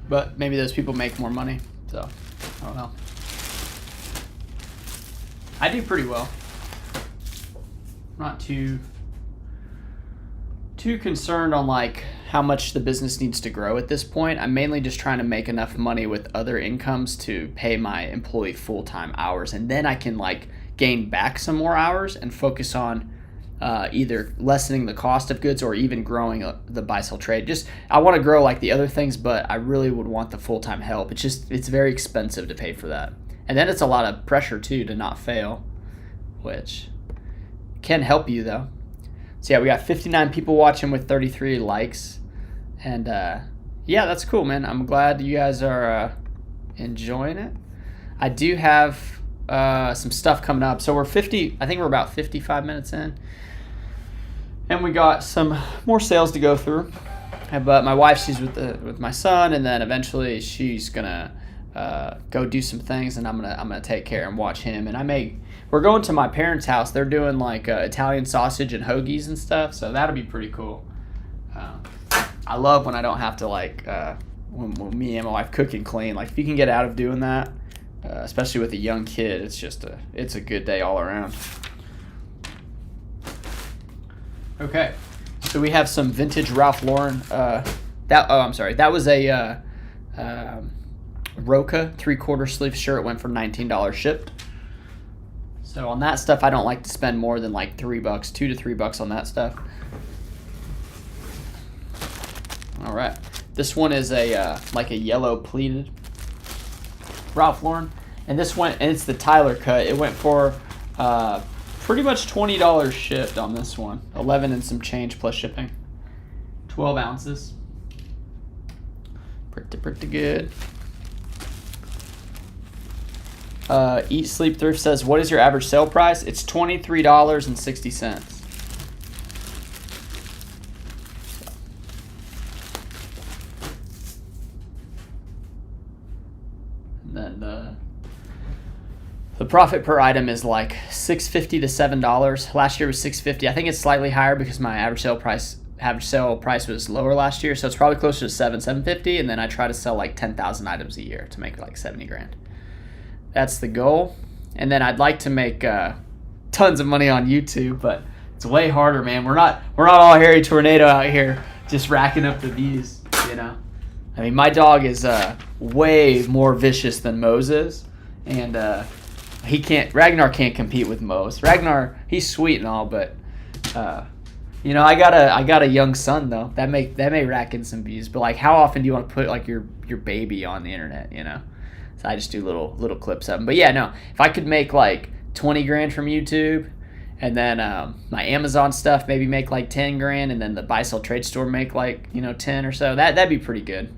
Speaker 1: But maybe those people make more money. So I don't know. I do pretty well. Not too concerned on like how much the business needs to grow at this point. I'm mainly just trying to make enough money with other incomes to pay my employee full-time hours, and then I can like gain back some more hours and focus on either lessening the cost of goods or even growing the buy-sell trade. Just I want to grow like the other things, but I really would want the full-time help. It's very expensive to pay for that, and then it's a lot of pressure too to not fail, which can help you though. So yeah, we got 59 people watching with 33 likes, and yeah, that's cool, man. I'm glad you guys are enjoying it. I do have some stuff coming up. So I think we're about 55 minutes in, and we got some more sales to go through. But my wife, she's with my son, and then eventually she's gonna go do some things, and I'm gonna take care and watch him. And we're going to my parents' house. They're doing like Italian sausage and hoagies and stuff, so that'll be pretty cool. I love when I don't have to like when me and my wife cook and clean. Like if you can get out of doing that, especially with a young kid, it's a good day all around. Okay, so we have some vintage Ralph Lauren. That was a Roca 3/4 sleeve shirt. Went for $19 shipped. So on that stuff, I don't like to spend more than like $3, $2 to $3 on that stuff. All right, this one is like a yellow pleated Ralph Lauren, and it's the Tyler cut. It went for pretty much $20 shipped on this one, 11 and some change plus shipping, 12 ounces. Pretty good. Eat Sleep Thrift says, what is your average sale price? It's $23.60. And then the profit per item is like $6.50 to $7. Last year was $6.50. I think it's slightly higher because my average sale price was lower last year, so it's probably closer to $7.50. And then I try to sell like 10,000 items a year to make like 70 grand. That's the goal. And then I'd like to make tons of money on YouTube, but it's way harder, man. We're not all Harry Tornado out here just racking up the views, you know. I mean, my dog is way more vicious than Mose is, and Ragnar can't compete with Mose. Ragnar, he's sweet and all, but you know, I got a young son though. That may rack in some views, but like, how often do you want to put like your baby on the internet, you know? So I just do little clips of them. But yeah, no, if I could make like 20 grand from YouTube, and then my Amazon stuff maybe make like 10 grand, and then the buy sell trade store make like, you know, 10 or so, that'd be pretty good.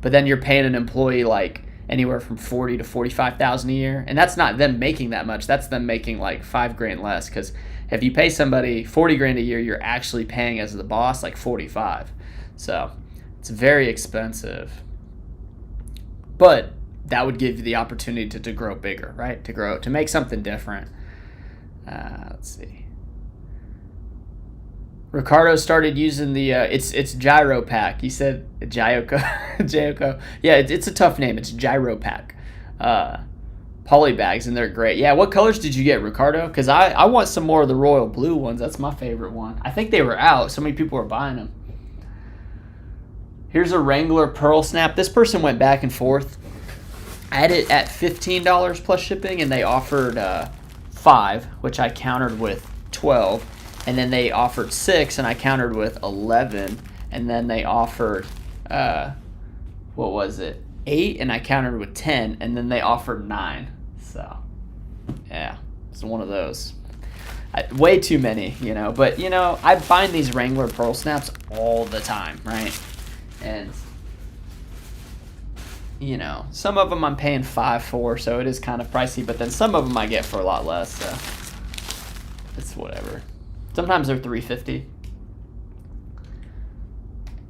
Speaker 1: But then you're paying an employee like anywhere from 40 to 45,000 a year, and that's not them making that much. That's them making like 5 grand less, because If you pay somebody 40 grand a year, you're actually paying as the boss like 45. So it's very expensive. But that would give you the opportunity to grow bigger, right? To make something different. Let's see. Ricardo started using the it's Gyro Pack. He said Gyoko. Yeah, it's a tough name. It's Gyro Pack. Poly bags, and they're great. Yeah, what colors did you get, Ricardo? Because I want some more of the royal blue ones. That's my favorite one. I think they were out. So many people were buying them. Here's a Wrangler Pearl Snap. This person went back and forth. I had it at $15 plus shipping, and they offered 5, which I countered with 12. And then they offered 6, and I countered with 11. And then they offered, what was it, 8, and I countered with 10. And then they offered 9. So, yeah, it's one of those. Way too many, you know. But, you know, I find these Wrangler Pearl Snaps all the time, right? And, you know, some of them I'm paying $5 for, so it is kind of pricey. But then some of them I get for a lot less, so it's whatever. Sometimes they're $3.50.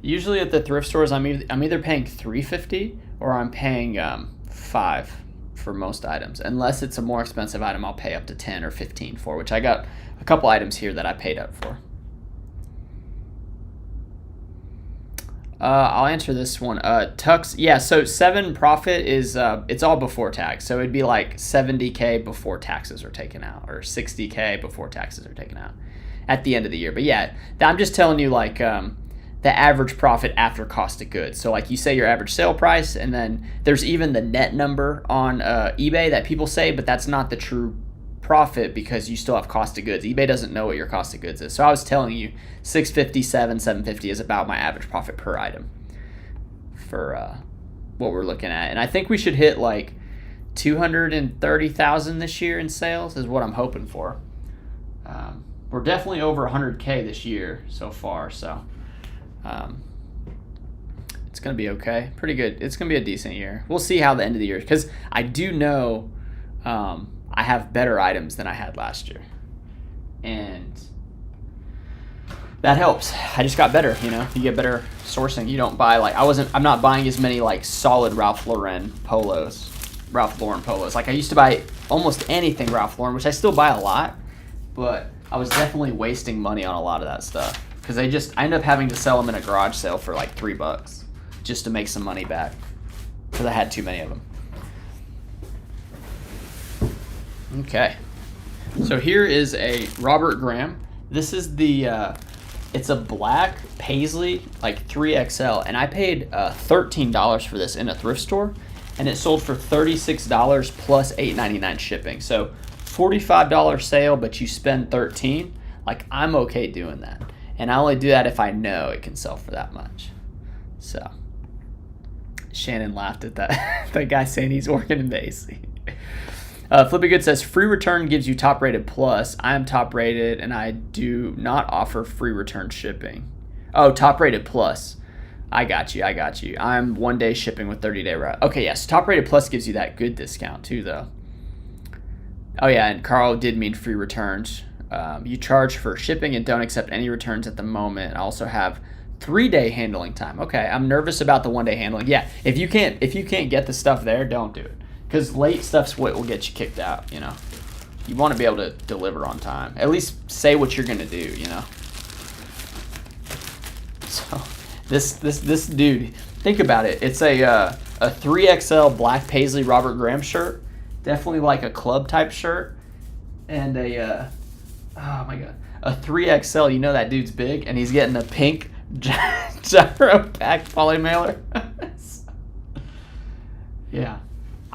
Speaker 1: Usually at the thrift stores, I'm either paying $3.50 or I'm paying $5 for most items. Unless it's a more expensive item, I'll pay up to $10 or $15 for, which I got a couple items here that I paid up for. I'll answer this one. Tux, yeah. So 7 profit is it's all before tax, so it'd be like $70K before taxes are taken out, or $60K before taxes are taken out at the end of the year. But yeah, I'm just telling you like the average profit after cost of goods. So like you say your average sale price, and then there's even the net number on eBay that people say, but that's not the true profit because you still have cost of goods. eBay doesn't know what your cost of goods is. So I was telling you $657, $750 is about my average profit per item for what we're looking at. And I think we should hit like 230,000 this year in sales is what I'm hoping for. We're definitely over 100K this year so far, so it's going to be okay. Pretty good. It's going to be a decent year. We'll see how the end of the year, because I do know I have better items than I had last year, and that helps. I just got better, you know. You get better sourcing. You don't buy like I'm not buying as many like solid Ralph Lauren polos. Like I used to buy almost anything Ralph Lauren, which I still buy a lot, but I was definitely wasting money on a lot of that stuff because I end up having to sell them in a garage sale for like $3 just to make some money back because I had too many of them. Okay, so here is a Robert Graham. This is the it's a black paisley like 3XL, and I paid $13 for this in a thrift store, and it sold for $36 plus $8.99 shipping. So $45 sale, but you spend $13. Like, I'm okay doing that, and I only do that if I know it can sell for that much. So Shannon laughed at that. That guy saying he's working in the AC. Flippy Good says free return gives you top rated plus. I am top rated and I do not offer free return shipping. Oh, top rated plus. I got you. I'm 1 day shipping with 30-day route. Okay, yes. Top rated plus gives you that good discount too, though. Oh yeah, and Carl did mean free returns. You charge for shipping and don't accept any returns at the moment. I also have 3-day handling time. Okay, I'm nervous about the 1 day handling. Yeah, if you can't get the stuff there, don't do it. Because late stuff's what will get you kicked out, you know. You want to be able to deliver on time. At least say what you're going to do, you know. So this dude, think about it. It's a 3XL black paisley Robert Graham shirt. Definitely like a club type shirt. And oh my God, a 3XL. You know that dude's big, and he's getting a pink Gyro Pack poly mailer. Yeah.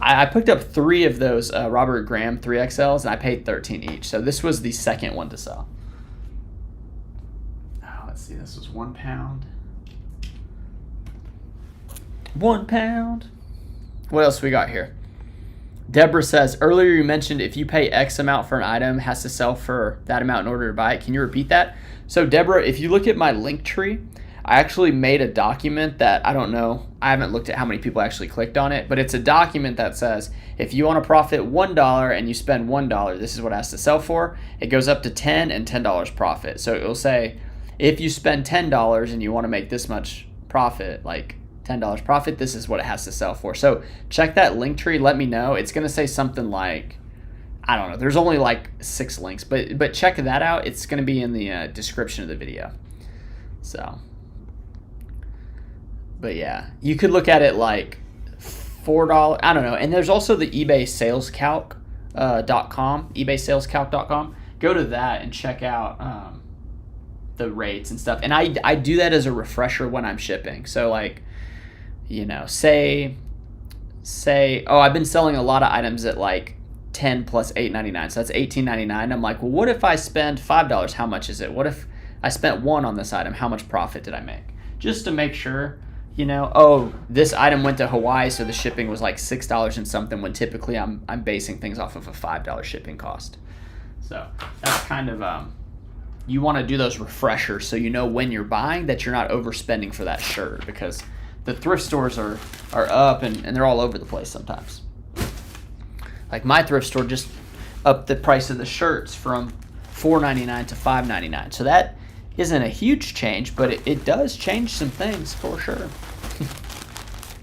Speaker 1: I picked up 3 of those Robert Graham 3XLs, and I paid $13 each. So this was the second one to sell. Oh, let's see. This was 1 pound. 1 pound. What else we got here? Deborah says, earlier you mentioned if you pay X amount for an item, it has to sell for that amount in order to buy it. Can you repeat that? So Deborah, if you look at my link tree, I actually made a document that I don't know. I haven't looked at how many people actually clicked on it, but it's a document that says if you want to profit $1 and you spend $1, this is what it has to sell for. It goes up to 10 and $10 profit. So it will say if you spend $10 and you want to make this much profit, like $10 profit, this is what it has to sell for. So check that link tree. Let me know. It's going to say something like, I don't know. There's only like 6 links, but check that out. It's going to be in the description of the video. So, but yeah, you could look at it like $4. I don't know. And there's also the eBay salescalc.com, eBaysalescalc.com. Go to that and check out the rates and stuff. And I do that as a refresher when I'm shipping. So like, you know, say, oh, I've been selling a lot of items at like 10 plus $8.99, so that's $18.99. I'm like, well, what if I spend $5? How much is it? What if I spent $1 on this item? How much profit did I make? Just to make sure, you know, oh, this item went to Hawaii, so the shipping was like $6 and something, when typically I'm basing things off of a $5 shipping cost. So that's kind of you want to do those refreshers so you know when you're buying that you're not overspending for that shirt, because the thrift stores are up and they're all over the place sometimes. Like my thrift store just upped the price of the shirts from $4.99 to $5.99. So that isn't a huge change, but it does change some things for sure.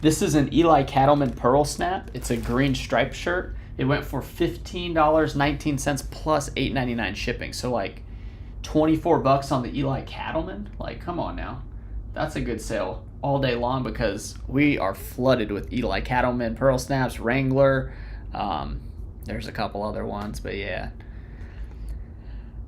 Speaker 1: This is an Eli Cattleman Pearl Snap. It's a green striped shirt. It went for $15.19 plus $8.99 shipping. So like $24 on the Eli Cattleman. Like, come on now. That's a good sale all day long, because we are flooded with Eli Cattleman Pearl Snaps, Wrangler. There's a couple other ones, but yeah.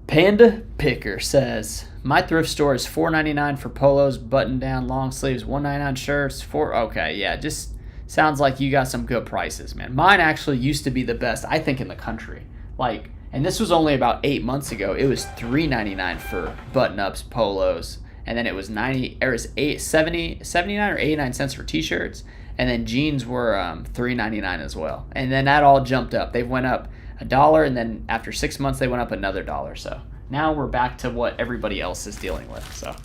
Speaker 1: Panda Picker says, my thrift store is $4.99 for polos, button down, long sleeves, $1.99 shirts, okay, yeah, just sounds like you got some good prices, man. Mine actually used to be the best, I think, in the country. Like, and this was only about 8 months ago. It was $3.99 for button-ups, polos, and then it was 79 or 89 cents for t-shirts. And then jeans were $3.99 as well. And then that all jumped up. They went up $1, and then after 6 months, they went up another $1. So now we're back to what everybody else is dealing with. So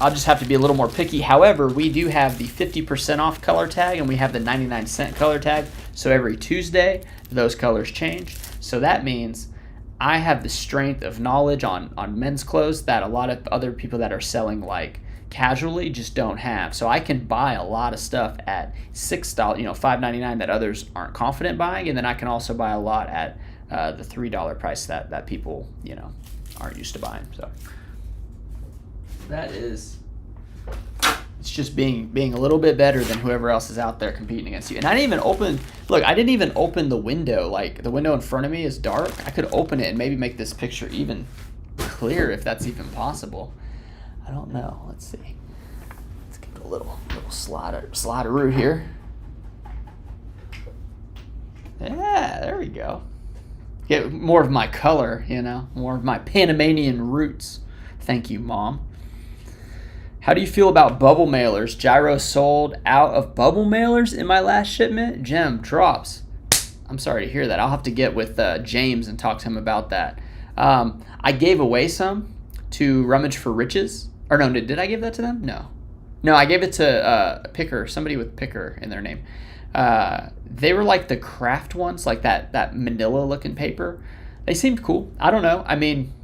Speaker 1: I'll just have to be a little more picky. However, we do have the 50% off color tag, and we have the 99-cent color tag. So every Tuesday, those colors change. So that means I have the strength of knowledge on men's clothes that a lot of other people that are selling like casually just don't have. So I can buy a lot of stuff at $6, $5.99 that others aren't confident buying, and then I can also buy a lot at the $3 price that people aren't used to buying. So that is, it's just being a little bit better than whoever else is out there competing against you. And I didn't even open the window. Like, the window in front of me is dark. I could open it and maybe make this picture even clear if that's even possible. I don't know. Let's see. Let's get a little slideroo here. Yeah, there we go. Get more of my color, more of my Panamanian roots. Thank you, Mom. How do you feel about bubble mailers? Gyro sold out of bubble mailers in my last shipment. Gem drops. I'm sorry to hear that. I'll have to get with James and talk to him about that. I gave away some to Rummage for Riches. Or no, did I give that to them? No, I gave it to Picker, somebody with Picker in their name. They were like the craft ones, like that manila looking paper. They seemed cool. I don't know. I mean,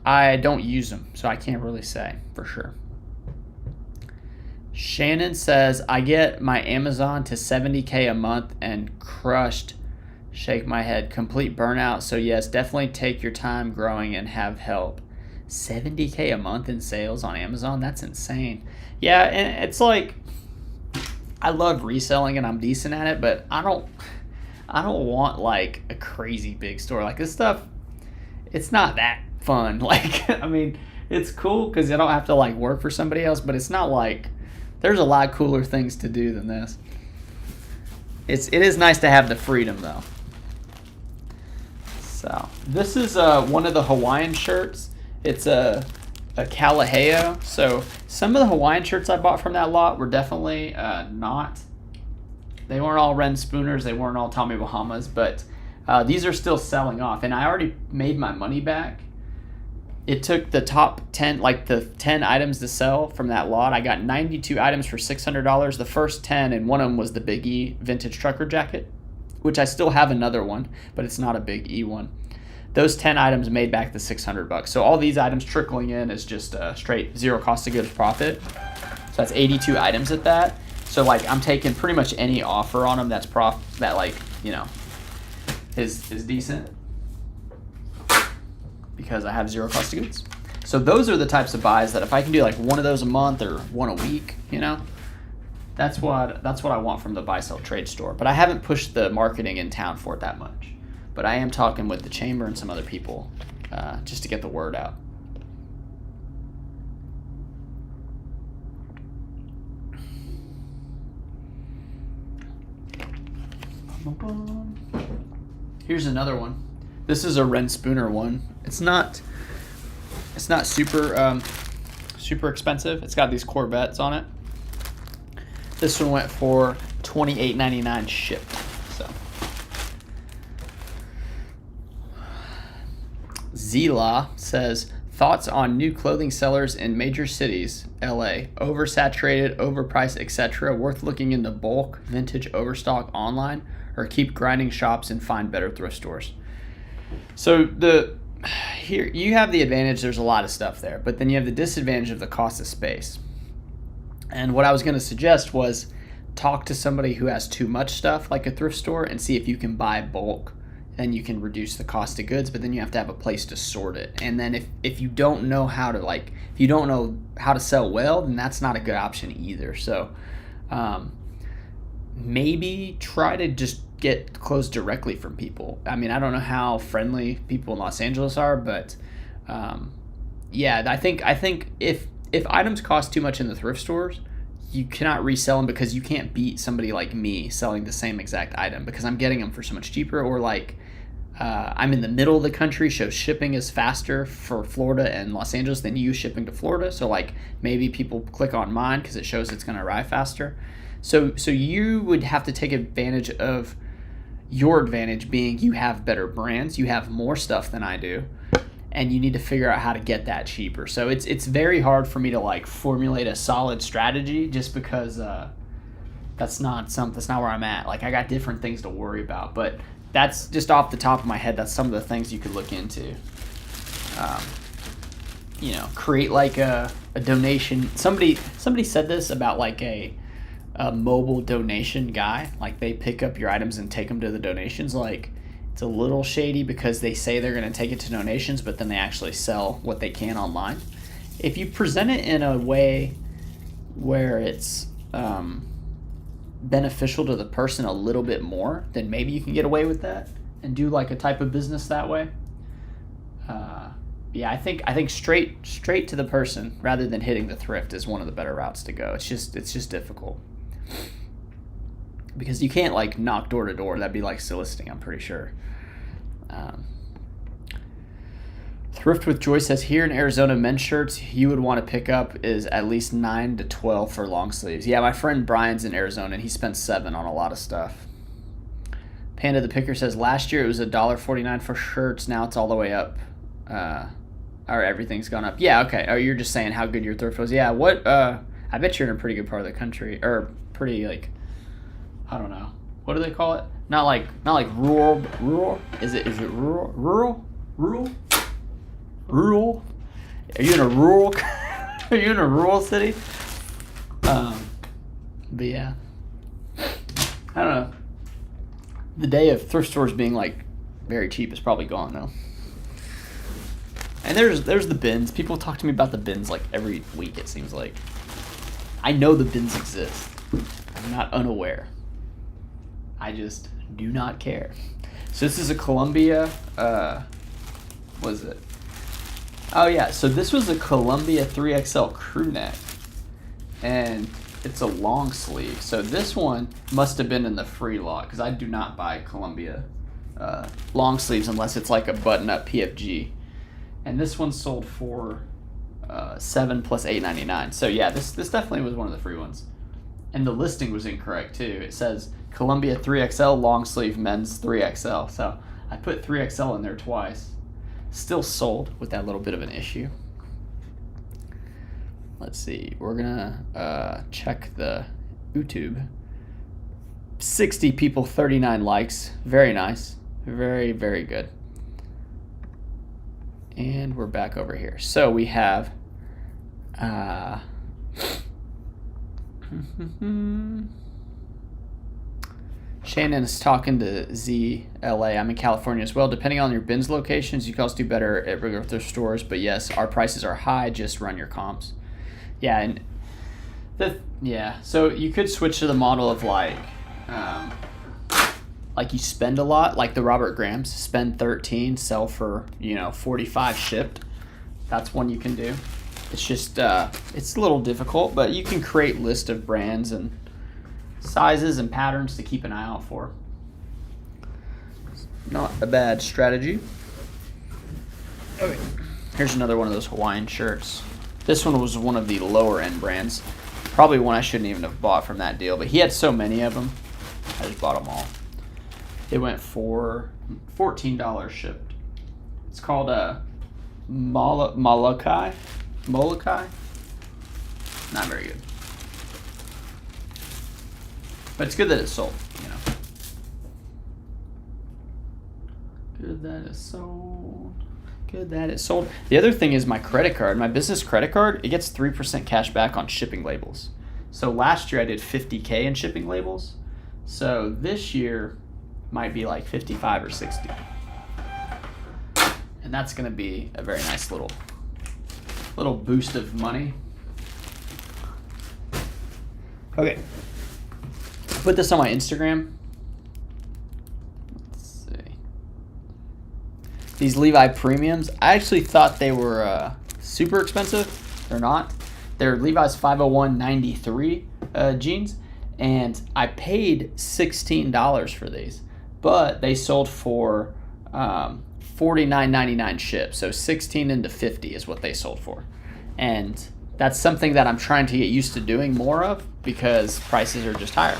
Speaker 1: I don't use them, so I can't really say for sure. Shannon says, I get my Amazon to $70K a month and crushed. Shake my head. Complete burnout. So yes, definitely take your time growing and have help. $70K a month in sales on Amazon? That's insane. Yeah, and it's like, I love reselling and I'm decent at it, but I don't want like a crazy big store. Like, this stuff, it's not that fun. Like, I mean, it's cool because I don't have to like work for somebody else, but it's not like, there's a lot cooler things to do than this. It is nice to have the freedom though. So this is one of the Hawaiian shirts. It's a Kalaheo. So some of the Hawaiian shirts I bought from that lot were definitely they weren't all Ren Spooners, they weren't all Tommy Bahamas, but these are still selling off. And I already made my money back. it took the top 10, like the 10 items to sell from that lot. I got 92 items for $600. The first 10, and one of them was the Big E vintage trucker jacket, which I still have another one, but it's not a Big E one. Those 10 items made back the $600. So all these items trickling in is just a straight zero cost of goods profit. So that's 82 items at that. So like I'm taking pretty much any offer on them that's like, you know, is decent, because I have zero cost of goods. So those are the types of buys that if I can do like one of those a month or one a week, you know, that's what I want from the buy sell trade store. But I haven't pushed the marketing in town for it that much. But I am talking with the chamber and some other people just to get the word out. Here's another one. This is a Ren Spooner one. It's not super super expensive. It's got these Corvettes on it. This one went for $28.99 shipped. So Zila says, thoughts on new clothing sellers in major cities, LA, oversaturated, overpriced, etc. Worth looking into bulk, vintage, overstock online, or keep grinding shops and find better thrift stores? So here you have the advantage, there's a lot of stuff there, but then you have the disadvantage of the cost of space. And what I was going to suggest was talk to somebody who has too much stuff, like a thrift store, and see if you can buy bulk. Then you can reduce the cost of goods, but then you have to have a place to sort it. And then if you don't know how to if you don't know how to sell well, then that's not a good option either. So maybe try to just get clothes directly from people. I mean, I don't know how friendly people in Los Angeles are, but yeah, I think if items cost too much in the thrift stores, you cannot resell them, because you can't beat somebody like me selling the same exact item, because I'm getting them for so much cheaper. Or like I'm in the middle of the country, so shipping is faster for Florida and Los Angeles than you shipping to Florida. So like maybe people click on mine because it shows it's going to arrive faster. So you would have to take advantage of your advantage being you have better brands, you have more stuff than I do, and you need to figure out how to get that cheaper. So it's very hard for me to like formulate a solid strategy, just because that's not where I'm at. Like I got different things to worry about, but that's just off the top of my head. That's some of the things you could look into. You know, create like a donation. Somebody said this about like a mobile donation guy. Like they pick up your items and take them to the donations. Like it's a little shady, because they say they're going to take it to donations, but then they actually sell what they can online. If you present it in a way where it's beneficial to the person a little bit more, then maybe you can get away with that and do like a type of business that way. Yeah, I think straight to the person rather than hitting the thrift is one of the better routes to go. It's just difficult, because you can't like knock door to door. That'd be like soliciting, I'm pretty sure. Thrift with Joy says, here in Arizona, men's shirts you would want to pick up is at least 9 to 12 for long sleeves. Yeah, my friend Brian's in Arizona and he spent $7 on a lot of stuff. Panda the Picker says, last year it was $1.49 for shirts. Now it's all the way up. Or everything's gone up. Yeah, okay. Oh, you're just saying how good your thrift was. Yeah, what? I bet you're in a pretty good part of the country, or pretty like, I don't know. What do they call it? Not like rural. Rural? Is it rural? Rural? Are you in a rural? Are you in a rural city? But yeah, I don't know. The day of thrift stores being like very cheap is probably gone though. And there's the bins. People talk to me about the bins like every week, it seems like. I know the bins exist. I'm not unaware. I just do not care. So this is a Columbia, what is it? Oh yeah, so this was a Columbia 3XL crew neck. And it's a long sleeve. So this one must have been in the free lot, because I do not buy Columbia long sleeves unless it's like a button-up PFG. And this one sold for $7 plus $8.99. So yeah, this definitely was one of the free ones. And the listing was incorrect too. It says Columbia 3XL long sleeve men's 3XL. So I put 3XL in there twice. Still sold with that little bit of an issue. Let's see. We're gonna check the YouTube. 60 people, 39 likes. Very nice. Very, very good. And we're back over here. So we have Shannon is talking to ZLA. I'm in California as well. Depending on your bins locations, you can also do better at regular thrift stores. But yes, our prices are high. Just run your comps. Yeah, and so you could switch to the model of like you spend a lot, like the Robert Grahams, spend 13, sell for 45 shipped. That's one you can do. It's just it's a little difficult, but you can create list of brands and sizes and patterns to keep an eye out for. Not a bad strategy. Okay, here's another one of those Hawaiian shirts. This one was one of the lower end brands. Probably one I shouldn't even have bought from that deal, but he had so many of them, I just bought them all. It went for $14 shipped. It's called Molokai. Molokai? Not very good. But it's good that it's sold, Good that it's sold. Good that it's sold. The other thing is my credit card, my business credit card, it gets 3% cash back on shipping labels. So last year I did $50K in shipping labels. So this year might be like 55 or 60. And that's going to be a very nice little boost of money. Okay. Put this on my Instagram. Let's see. These Levi Premiums, I actually thought they were super expensive. They're not. They're Levi's 501-93 jeans. And I paid $16 for these. But they sold for $49.99 shipped. So 16 into 50 is what they sold for. And that's something that I'm trying to get used to doing more of because prices are just higher.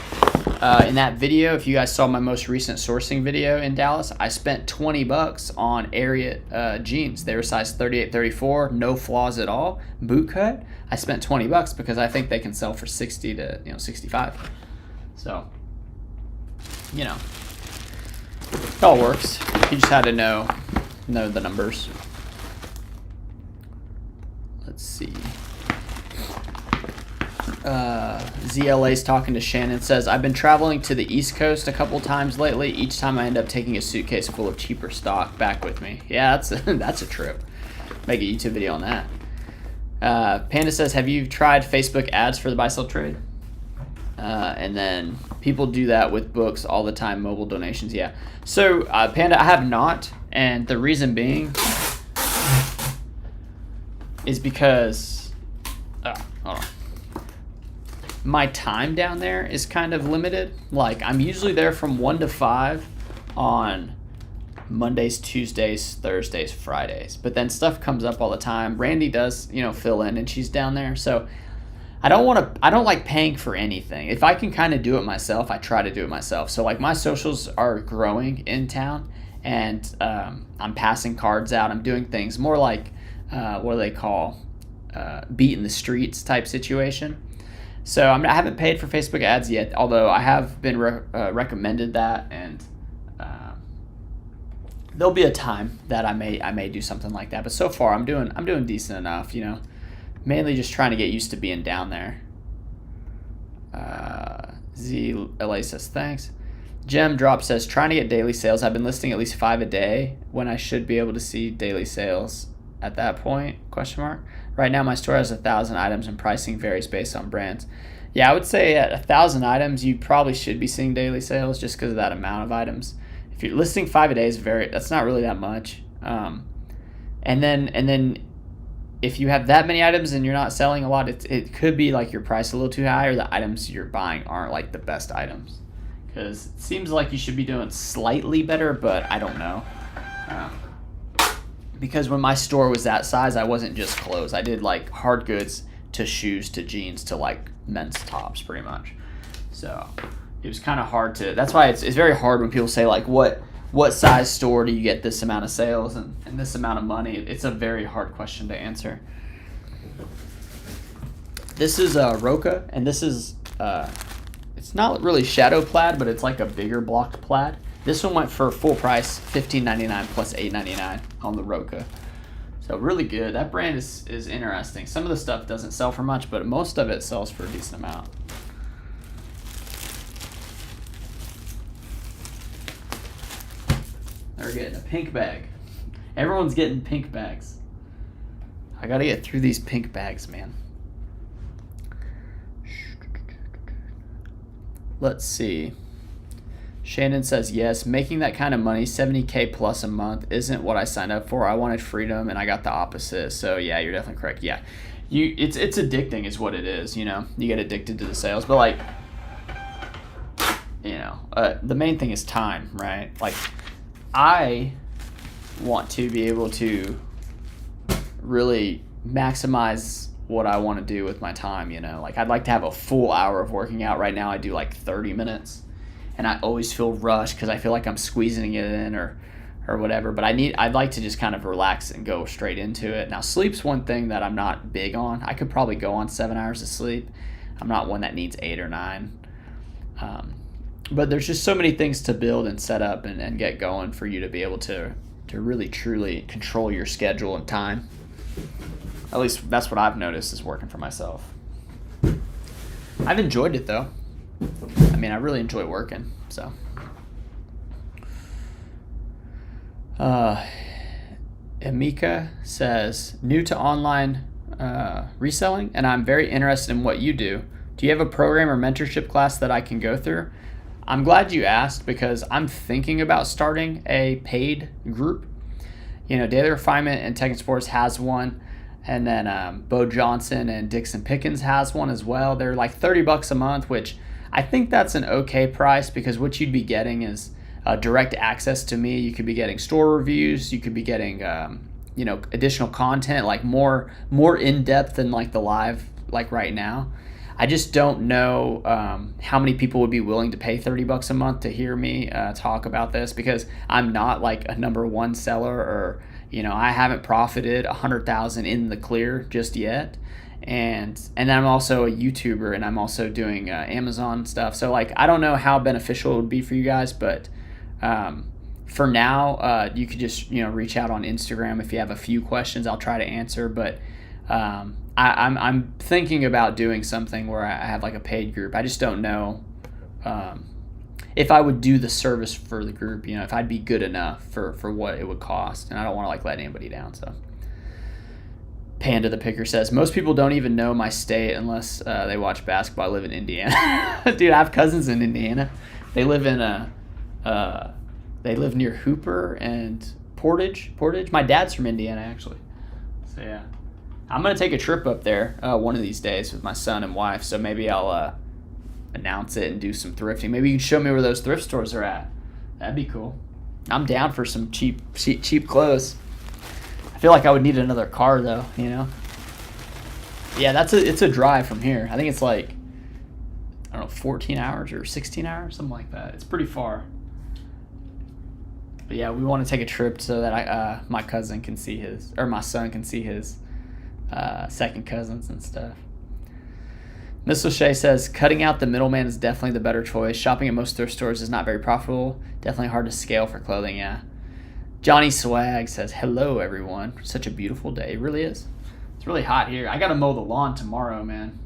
Speaker 1: In that video, if you guys saw my most recent sourcing video in Dallas, I spent $20 on Ariat jeans. They were size 38, 34, no flaws at all, boot cut. I spent $20 because I think they can sell for 60 to 65. So, it all works. You just had to know the numbers. Let's see. ZLA's talking to Shannon, says, I've been traveling to the East Coast a couple times lately. Each time I end up taking a suitcase full of cheaper stock back with me. Yeah, that's a trip. Make a YouTube video on that. Panda says, have you tried Facebook ads for the buy-sell trade? And then people do that with books all the time, mobile donations. Yeah. So, Panda, I have not. And the reason being is because, hold on. My time down there is kind of limited. Like, I'm usually there from 1 to 5 on Mondays, Tuesdays, Thursdays, Fridays. But then stuff comes up all the time. Randy does, fill in, and she's down there. So I don't like paying for anything. If I can kind of do it myself, I try to do it myself. So like my socials are growing in town, and I'm passing cards out. I'm doing things more like what do they call beating the streets type situation. So I haven't paid for Facebook ads yet, although I have been recommended that, and there'll be a time that I may do something like that. But so far I'm doing decent enough, Mainly just trying to get used to being down there. ZLA says thanks. Gem Drop says, trying to get daily sales. I've been listing at least 5 a day when I should be able to see daily sales at that point, ? Right now my store has 1,000 items and pricing varies based on brands. Yeah, I would say at 1,000 items, you probably should be seeing daily sales just because of that amount of items. If you're listing 5 a day, that's not really that much. And then if you have that many items and you're not selling a lot, it could be like your price a little too high, or the items you're buying aren't like the best items. Because it seems like you should be doing slightly better, but I don't know. Because when my store was that size, I wasn't just clothes. I did like hard goods to shoes to jeans to like men's tops pretty much. So it was kind of hard to, that's why it's very hard when people say like what what size store do you get this amount of sales and this amount of money? It's a very hard question to answer. This is Roca, and this is, it's not really shadow plaid, but it's like a bigger blocked plaid. This one went for full price, $15.99 plus $8.99 on the Roca. So really good. That brand is interesting. Some of the stuff doesn't sell for much, but most of it sells for a decent amount. They're getting a pink bag. Everyone's getting pink bags. I gotta get through these pink bags, man. Let's see. Shannon says, yes, making that kind of money, $70K plus a month, isn't what I signed up for. I wanted freedom, and I got the opposite. So, yeah, you're definitely correct. Yeah, it's addicting is what it is, you know. You get addicted to the sales. But, like, you know, the main thing is time, right? Like, I want to be able to really maximize what I want to do with my time, you know. Like, I'd like to have a full hour of working out. Right now I do like 30 minutes, and I always feel rushed because I feel like I'm squeezing it in or whatever. But I'd like to just kind of relax and go straight into it. Now, sleep's one thing that I'm not big on. I could probably go on 7 hours of sleep. I'm not one that needs 8 or 9. But there's just so many things to build and set up and get going for you to be able to really truly control your schedule and time. At least that's what I've noticed is working for myself. I've enjoyed it, though. I mean, I really enjoy working, so. Emika says, new to online reselling, and I'm very interested in what you do. Do you have a program or mentorship class that I can go through? I'm glad you asked because I'm thinking about starting a paid group. You know, Daily Refinement and Tech and Sports has one. And then Bo Johnson and Dixon Pickens has one as well. They're like $30 a month, which I think that's an okay price because what you'd be getting is direct access to me. You could be getting store reviews. You could be getting, you know, additional content, like more in depth than like the live, like right now. I just don't know how many people would be willing to pay $30 a month to hear me talk about this because I'm not like a number one seller or, you know, I haven't profited 100,000 in the clear just yet. And then I'm also a YouTuber and I'm also doing Amazon stuff. So like, I don't know how beneficial it would be for you guys, but for now, you could just, you know, reach out on Instagram. If you have a few questions, I'll try to answer, but I'm thinking about doing something where I have like a paid group. I just don't know if I would do the service for the group, you know, if I'd be good enough for what it would cost. And I don't want to like let anybody down. So Panda the Picker says, most people don't even know my state unless they watch basketball. I live in Indiana. Dude, I have cousins in Indiana. They live in they live near Hooper and Portage. My dad's from Indiana, actually. So yeah. I'm going to take a trip up there one of these days with my son and wife, so maybe I'll announce it and do some thrifting. Maybe you can show me where those thrift stores are at. That'd be cool. I'm down for some cheap clothes. I feel like I would need another car, though, you know? Yeah, it's a drive from here. I think it's like, I don't know, 14 hours or 16 hours, something like that. It's pretty far. But yeah, we want to take a trip so that my cousin can see his, or my son can see his second cousins and stuff. Miss Lachey says, cutting out the middleman is definitely the better choice. Shopping at most thrift stores is not very profitable. Definitely hard to scale for clothing, yeah. Johnny Swag says, hello, everyone. Such a beautiful day. It really is. It's really hot here. I got to mow the lawn tomorrow, man.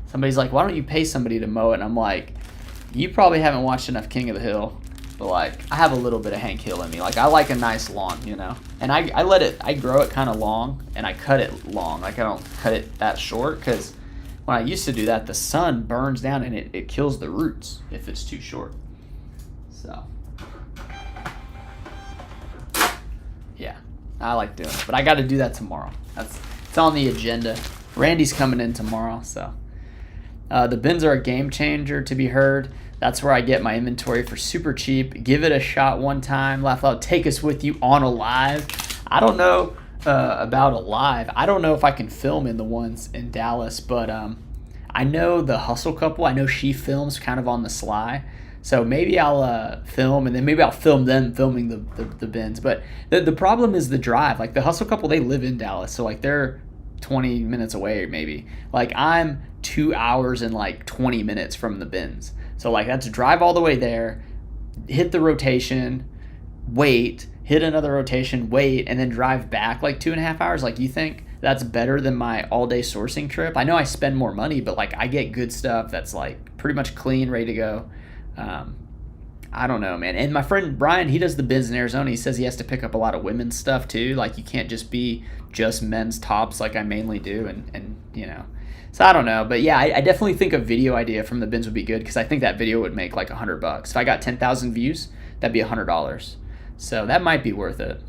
Speaker 1: Somebody's like, why don't you pay somebody to mow it? And I'm like, you probably haven't watched enough King of the Hill. But, like, I have a little bit of Hank Hill in me. Like, I like a nice lawn, you know? And I grow it kind of long, and I cut it long. Like, I don't cut it that short, because when I used to do that, the sun burns down, and it kills the roots if it's too short. So, yeah, I like doing it. But I got to do that tomorrow. It's on the agenda. Randy's coming in tomorrow, so. The bins are a game changer, to be heard. That's where I get my inventory for super cheap. Give it a shot one time. Laugh Loud, take us with you on a live. I don't know about a live. I don't know if I can film in the ones in Dallas, but I know the Hustle couple. I know she films kind of on the sly. So maybe I'll film, and then maybe I'll film them filming the bins. But the problem is the drive. Like the Hustle couple, they live in Dallas, so like they're 20 minutes away maybe. Like I'm 2 hours and like 20 minutes from the bins. So like that's drive all the way there, hit the rotation, wait, hit another rotation, wait, and then drive back like 2.5 hours. Like you think that's better than my all-day sourcing trip? I know I spend more money, but like I get good stuff that's like pretty much clean, ready to go. I don't know, man. And my friend Brian, he does the bins in Arizona. He says he has to pick up a lot of women's stuff too. Like you can't just be just men's tops like I mainly do, and you know. So I don't know, but yeah, I definitely think a video idea from the bins would be good, because I think that video would make like $100. If I got 10,000 views, that'd be $100. So that might be worth it.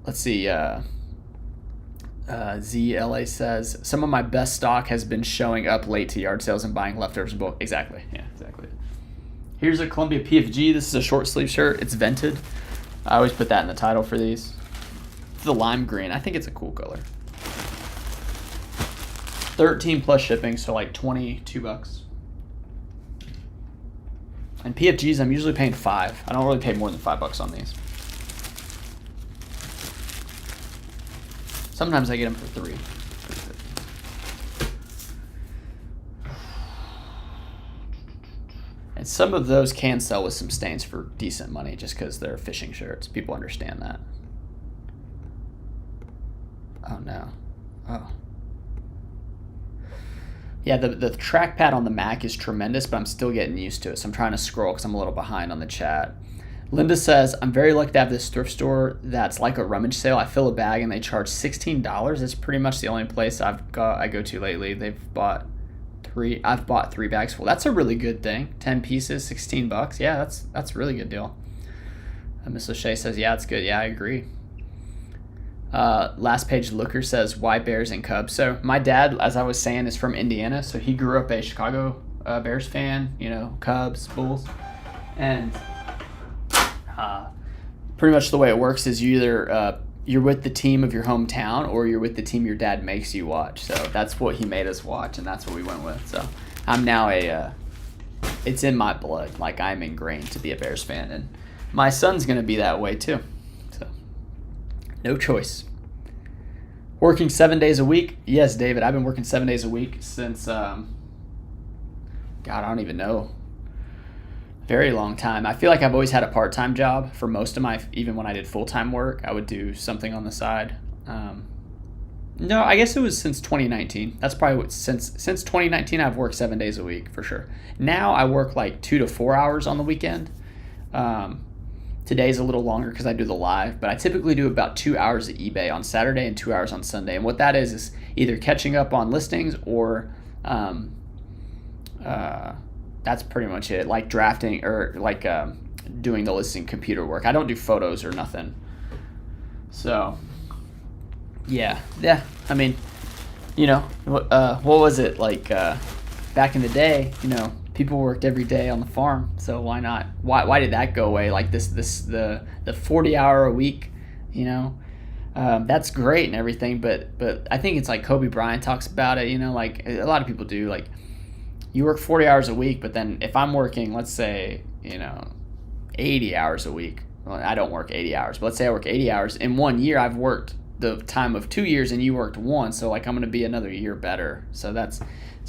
Speaker 1: Let's see. ZLA says, some of my best stock has been showing up late to yard sales and buying leftovers in bulk. Exactly. Yeah, exactly. Here's a Columbia PFG. This is a short sleeve shirt. It's vented. I always put that in the title for these. It's the lime green. I think it's a cool color. 13 plus shipping, so like $22. And PFGs, I'm usually paying $5. I don't really pay more than $5 on these. Sometimes I get them for $3. And some of those can sell with some stains for decent money, just because they're fishing shirts. People understand that. Oh no. Oh. Yeah, the trackpad on the Mac is tremendous, but I'm still getting used to it. So I'm trying to scroll because I'm a little behind on the chat. Linda says, I'm very lucky to have this thrift store that's like a rummage sale. I fill a bag and they charge $16. It's pretty much the only place I go to lately. I've bought 3 bags full. That's a really good thing. 10 pieces, $16. Yeah, that's a really good deal. Miss O'Shea says, yeah, it's good. Yeah, I agree. Last page looker says, why Bears and Cubs? So my dad, as I was saying, is from Indiana, so he grew up a Chicago Bears fan, you know, Cubs, Bulls, and pretty much the way it works is you either you're with the team of your hometown or you're with the team your dad makes you watch. So that's what he made us watch, and that's what we went with. So I'm now it's in my blood. Like I'm ingrained to be a Bears fan, and my son's gonna be that way too. No choice. Working 7 days a week. Yes, David, I've been working 7 days a week since, God, I don't even know. Very long time. I feel like I've always had a part-time job for most of my, even when I did full-time work, I would do something on the side. No, I guess it was since 2019. That's probably what, since 2019, I've worked 7 days a week for sure. Now I work like 2 to 4 hours on the weekend. Today's a little longer because I do the live, but I typically do about 2 hours at eBay on Saturday and 2 hours on Sunday. And what that is either catching up on listings or that's pretty much it. Like drafting or like doing the listing computer work. I don't do photos or nothing. So yeah. I mean, you know, what was it like back in the day? You know, people worked every day on the farm, so why not? Why did that go away? Like the 40-hour a week, you know, that's great and everything, but I think it's like Kobe Bryant talks about it, you know, like a lot of people do. Like you work 40 hours a week, but then if I'm working, let's say, you know, 80 hours a week. Well, I don't work 80 hours, but let's say I work 80 hours. In 1 year, I've worked the time of 2 years, and you worked 1, so like I'm going to be another year better. So it's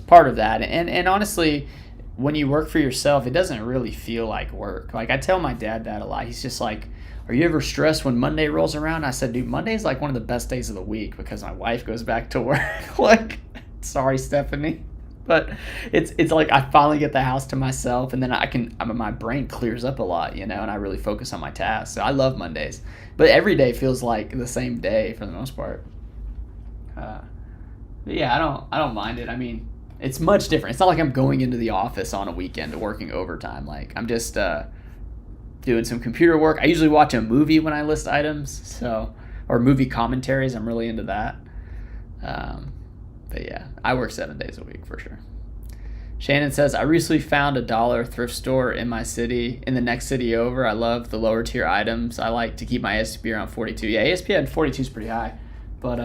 Speaker 1: part of that. And honestly, when you work for yourself, it doesn't really feel like work. Like I tell my dad that a lot. He's just like, are you ever stressed when Monday rolls around? I said, dude, Monday's like one of the best days of the week because my wife goes back to work. Like, sorry, Stephanie. But it's like I finally get the house to myself, and then my brain clears up a lot, you know, and I really focus on my tasks. So I love Mondays. But every day feels like the same day for the most part. But yeah, I don't mind it. I mean, it's much different. It's not like I'm going into the office on a weekend working overtime. Like I'm just doing some computer work. I usually watch a movie when I list items, or movie commentaries. I'm really into that. But yeah, I work 7 days a week for sure. Shannon says, I recently found a dollar thrift store in my city, in the next city over. I love the lower tier items. I like to keep my ASP around 42. Yeah, ASP at 42 is pretty high. But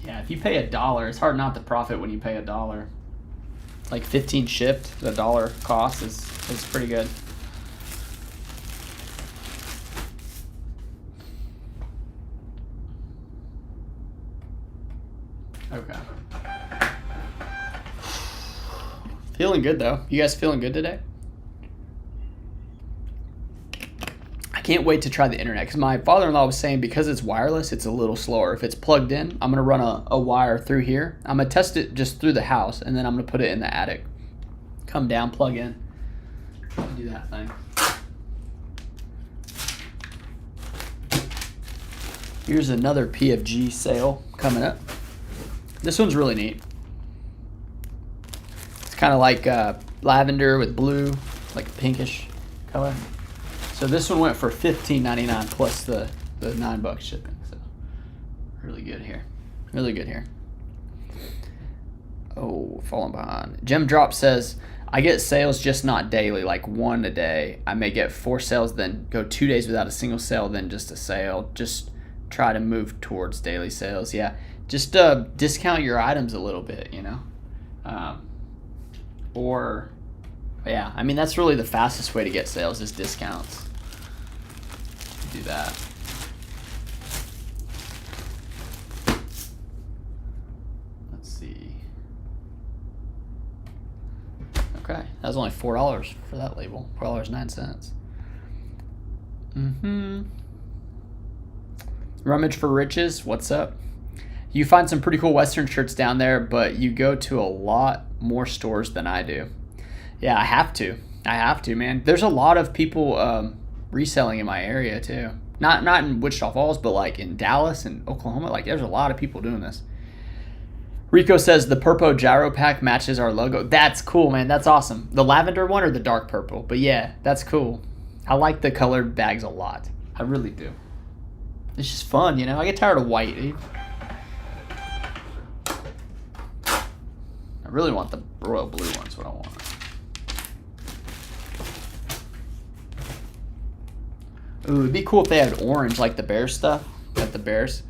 Speaker 1: yeah, if you pay $1, it's hard not to profit when you pay $1. like 15 shipped, the dollar cost is pretty good. Okay. Feeling good though. You guys feeling good today? I can't wait to try the internet because my father-in-law was saying because it's wireless, it's a little slower. If it's plugged in, I'm gonna run a wire through here. I'm gonna test it just through the house, and then I'm gonna put it in the attic. Come down, plug in, do that thing. Here's another PFG sale coming up. This one's really neat. It's kind of like lavender with blue, like a pinkish color. So this one went for $15.99 plus the $9 shipping. So really good here. Really good here. Oh, falling behind. Gem Drop says, I get sales just not daily, like one a day. I may get 4 sales, then go 2 days without a single sale, then just a sale. Just try to move towards daily sales. Yeah, just discount your items a little bit, you know. Or, yeah, I mean, that's really the fastest way to get sales is discounts. Do that. Let's see. Okay, that was only $4 for that label. $4.09. Rummage for Riches, what's up? You find some pretty cool Western shirts down there, but you go to a lot more stores than I do. Yeah, I have to. I have to, man. There's a lot of people reselling in my area too. Not in Wichita Falls, but like in Dallas and Oklahoma. Like there's a lot of people doing this. Rico says the purple gyro pack matches our logo. That's cool, man. That's awesome. The lavender one or the dark purple? But yeah, that's cool. I like the colored bags a lot. I really do. It's just fun, you know. I get tired of white, dude. I really want the royal blue one's what I want. Ooh, it'd be cool if they had orange like the Bears stuff, like the Bears.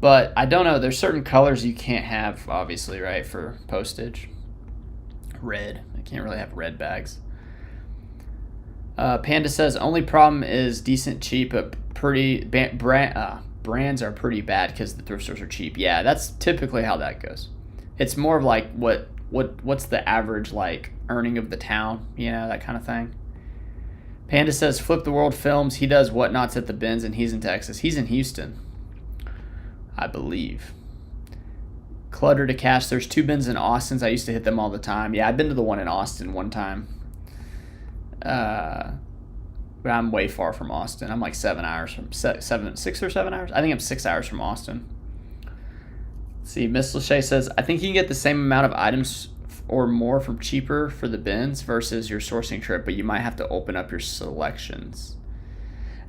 Speaker 1: But I don't know. There's certain colors you can't have, obviously, right, for postage. Red. I can't really have red bags. Panda says, only problem is decent, cheap, but brands are pretty bad because the thrift stores are cheap. Yeah, that's typically how that goes. It's more of like what's the average like earning of the town, you know, that kind of thing. Panda says, Flip the World Films. He does Whatnots at the Bins, and he's in Texas. He's in Houston, I believe. Clutter to Cash. There's 2 bins in Austin. I used to hit them all the time. Yeah, I've been to the one in Austin one time. But I'm way far from Austin. I'm like 6 or 7 hours. I think I'm 6 hours from Austin. Let's see, Miss Lachey says, I think you can get the same amount of items or more from cheaper for the bins versus your sourcing trip, but you might have to open up your selections.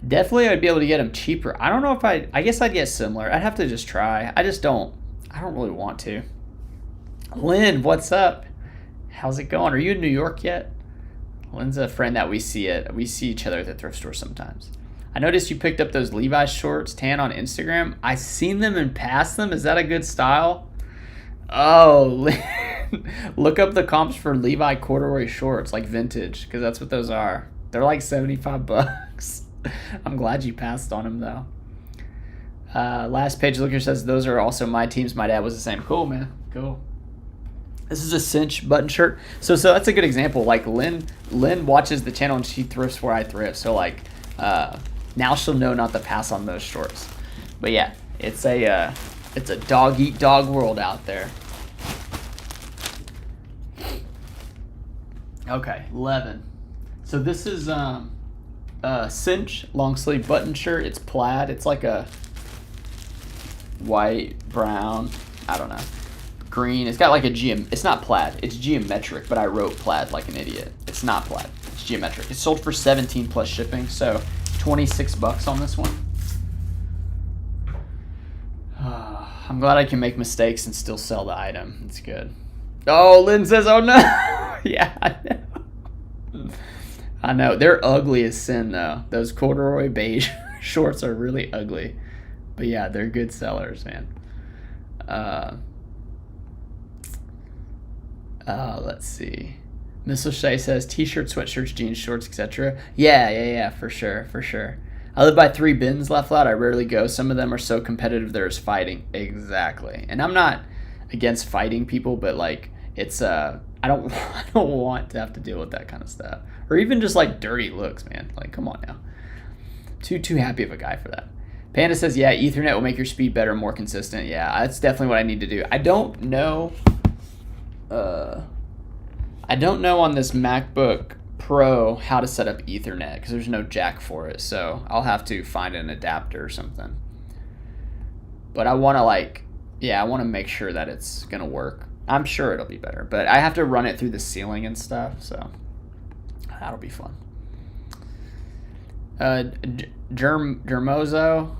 Speaker 1: Definitely I'd be able to get them cheaper. I don't know if I guess I'd get similar. I'd have to just try. I don't really want to. Lynn, what's up? How's it going? Are you in New York yet? Lynn's a friend that we see each other at the thrift store sometimes. I noticed you picked up those Levi's shorts tan on Instagram. I seen them and passed them. Is that a good style? Oh, Lynn. Look up the comps for Levi corduroy shorts, like vintage, because that's what those are. They're like $75. I'm glad you passed on them though. Last page looker says those are also my teams. My dad was the same. Cool, man. Cool. This is a cinch button shirt. So that's a good example. Like Lynn watches the channel and she thrifts where I thrift. So like now she'll know not to pass on those shorts. But yeah, it's a dog eat dog world out there. Okay, 11. So this is a cinch long sleeve button shirt. It's plaid. It's like a white, brown, I don't know, green. It's got like it's not plaid. It's geometric, but I wrote plaid like an idiot. It's not plaid. It's geometric. It's sold for 17 plus shipping, so $26 on this one. I'm glad I can make mistakes and still sell the item. It's good. Oh, Lynn says, oh no. Yeah, I know. I know. They're ugly as sin, though. Those corduroy beige shorts are really ugly. But yeah, they're good sellers, man. Let's see. Missile Shay says t-shirts, sweatshirts, jeans, shorts, etc. Yeah, for sure. I live by 3 bins left out. I rarely go. Some of them are so competitive there's fighting. Exactly. And I'm not against fighting people, but like it's I don't want to have to deal with that kind of stuff. Or even just like dirty looks, man. Like come on now. Too happy of a guy for that. Panda says, yeah, Ethernet will make your speed better and more consistent. Yeah, that's definitely what I need to do. I don't know on this MacBook Pro how to set up Ethernet because there's no jack for it. So I'll have to find an adapter or something. But I want to make sure that it's going to work. I'm sure it'll be better. But I have to run it through the ceiling and stuff. So that'll be fun. Germozo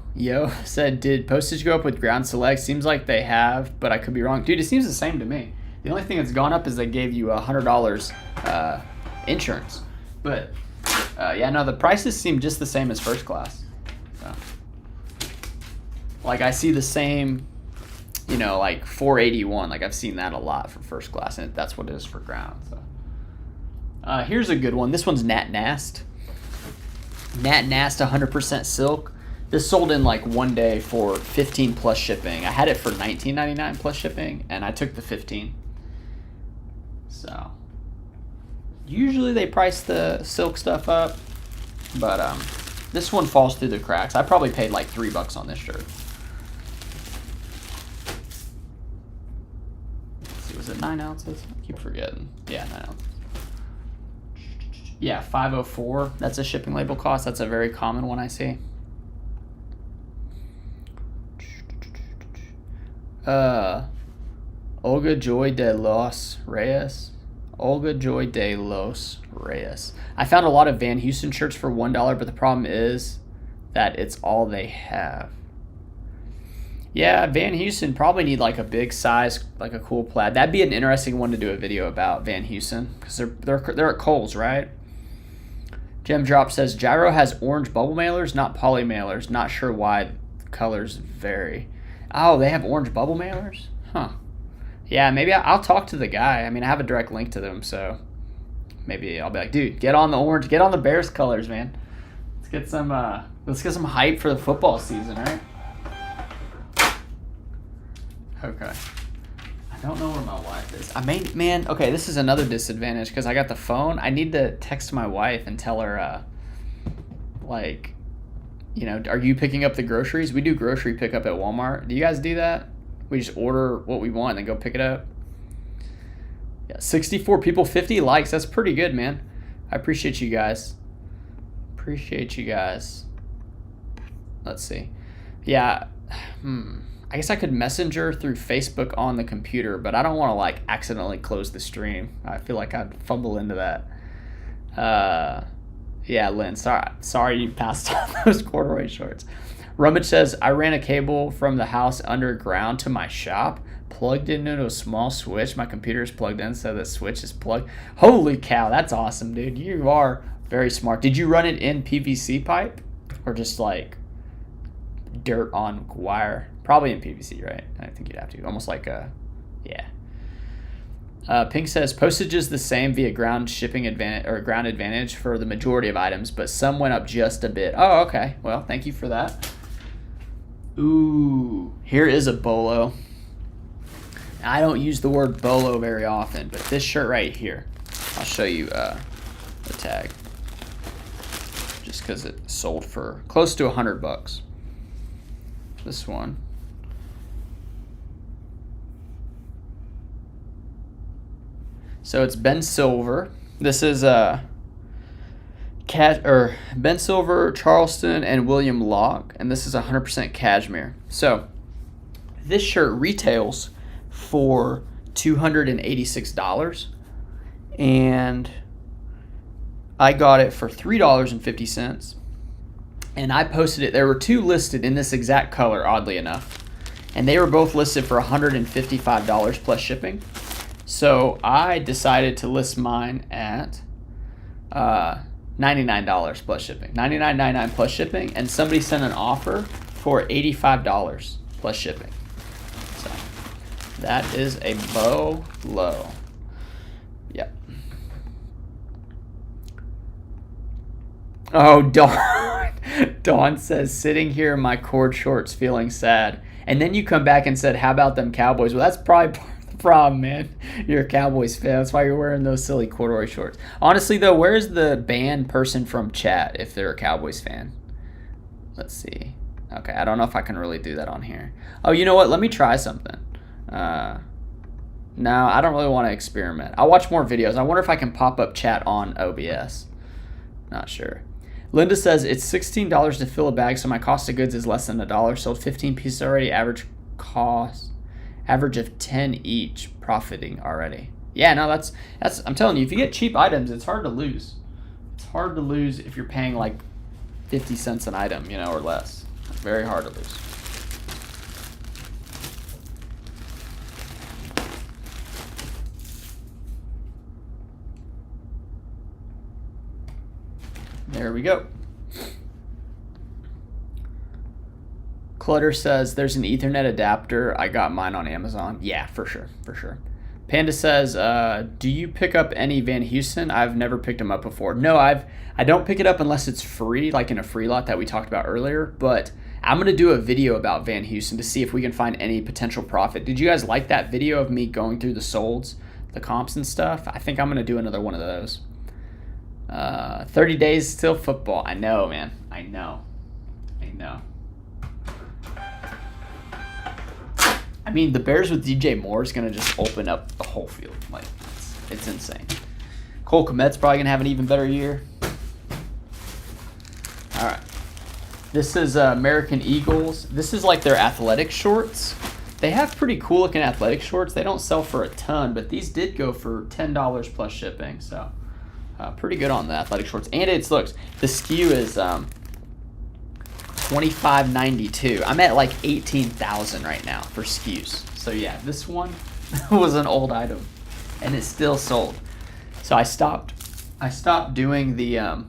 Speaker 1: said, did postage go up with ground select? Seems like they have, but I could be wrong. Dude, it seems the same to me. The only thing that's gone up is they gave you $100 insurance. But yeah, no, the prices seem just the same as first class. So, like I see the same, like $481. Like I've seen that a lot for first class, and that's what it is for ground. So here's a good one. This one's Nat Nast. Nat Nast 100% silk. This sold in like one day for 15 plus shipping. I had it for $19.99 plus shipping, and I took the 15. So usually they price the silk stuff up, but this one falls through the cracks. I probably paid like $3 on this shirt. Let's see, was it 9 ounces? I keep forgetting. Yeah, 9 ounces. Yeah, $504. That's a shipping label cost. That's a very common one I see. Olga Joy de los Reyes. Olga Joy de los Reyes. I found a lot of Van Houston shirts for $1, but the problem is that it's all they have. Yeah, Van Houston probably need like a big size, like a cool plaid. That'd be an interesting one to do a video about, Van Houston, because they're at Kohl's, right? Gem Drop says Gyro has orange bubble mailers, not poly mailers. Not sure why colors vary. Oh, they have orange bubble mailers? Huh. Yeah, maybe I'll talk to the guy. I mean, I have a direct link to them, so maybe I'll be like, dude, get on the orange, get on the Bears colors, man. Let's get some hype for the football season, right? Okay. I don't know where my wife is. Okay, this is another disadvantage because I got the phone. I need to text my wife and tell her, are you picking up the groceries? We do grocery pickup at Walmart. Do you guys do that? We just order what we want and then go pick it up. Yeah, 64 people, 50 likes. That's pretty good, man. I appreciate you guys. Let's see. Yeah. I guess I could messenger through Facebook on the computer, but I don't want to accidentally close the stream. I feel like I'd fumble into that. Yeah, Lynn, sorry you passed on those corduroy shorts. Rummage says, I ran a cable from the house underground to my shop, plugged into a small switch. My computer is plugged in, so the switch is plugged. Holy cow, that's awesome, dude. You are very smart. Did you run it in PVC pipe or just dirt on wire? Probably in PVC, right? I think you'd have to. Almost yeah. Pink says postage is the same via ground shipping advantage or ground advantage for the majority of items, but some went up just a bit. Oh, okay. Well, thank you for that. Ooh, here is a bolo. I don't use the word bolo very often, but this shirt right here, I'll show you the tag. Just because it sold for close to $100. This one. So it's Ben Silver. This is Ben Silver, Charleston, and William Locke, and this is 100% cashmere. So this shirt retails for $286, and I got it for $3.50, and I posted it. There were 2 listed in this exact color, oddly enough, and they were both listed for $155 plus shipping. So I decided to list mine at $99 plus shipping, $99.99 plus shipping, and somebody sent an offer for $85 plus shipping. So that is a low. Oh, Dawn. Dawn says, sitting here in my cord shorts feeling sad. And then you come back and said, how about them Cowboys? Well, that's probably part of the problem, man. You're a Cowboys fan. That's why you're wearing those silly corduroy shorts. Honestly, though, where's the banned person from chat if they're a Cowboys fan? Let's see. Okay, I don't know if I can really do that on here. Oh, you know what? Let me try something. No, I don't really want to experiment. I'll watch more videos. I wonder if I can pop up chat on OBS. Not sure. Linda says, it's $16 to fill a bag, so my cost of goods is less than $1. Sold 15 pieces already. Average of 10 each. Profiting already. Yeah, no, that's. I'm telling you, if you get cheap items, it's hard to lose. It's hard to lose if you're paying like 50 cents an item, or less. It's very hard to lose. There we go. Clutter says, there's an Ethernet adapter. I got mine on Amazon. Yeah, for sure. Panda says, do you pick up any Van Houston? I've never picked them up before. No, I don't pick it up unless it's free, like in a free lot that we talked about earlier. But I'm going to do a video about Van Houston to see if we can find any potential profit. Did you guys like that video of me going through the solds, the comps and stuff? I think I'm going to do another one of those. 30 days till football. I know, man. I know. I mean, the Bears with DJ Moore is going to just open up the whole field. Like, it's insane. Cole Kmet's probably going to have an even better year. All right. This is American Eagles. This is like their athletic shorts. They have pretty cool looking athletic shorts. They don't sell for a ton, but these did go for $10 plus shipping. So pretty good on the athletic shorts. And the SKU is $25.92. I'm at like 18,000 right now for SKUs. So yeah, this one was an old item, and it still sold. So I stopped doing the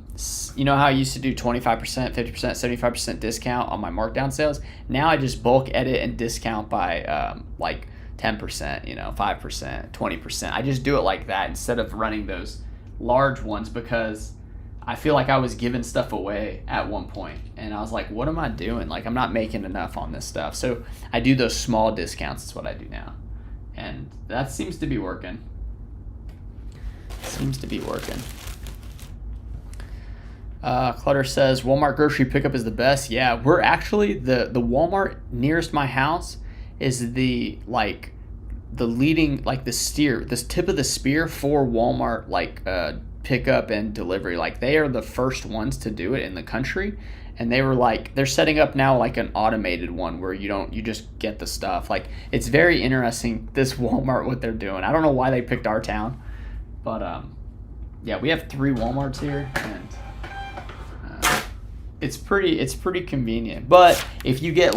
Speaker 1: you know how I used to do 25%, 50%, 75% discount on my markdown sales. Now I just bulk edit and discount by like 10%, 5%, 20%. I just do it like that instead of running those large ones, because I feel like I was giving stuff away at one point, and I was like, what am I doing? Like, I'm not making enough on this stuff. So I do those small discounts. That's what I do now. And that seems to be working. Clutter says, Walmart grocery pickup is the best. Yeah, we're actually, the Walmart nearest my house is the leading, like this tip of the spear for Walmart, pickup and delivery. Like, they are the first ones to do it in the country, and they were they're setting up now like an automated one where you just get the stuff. Like, it's very interesting, this Walmart, what they're doing. I don't know why they picked our town, but yeah, we have 3 Walmarts here, and it's pretty convenient. But if you get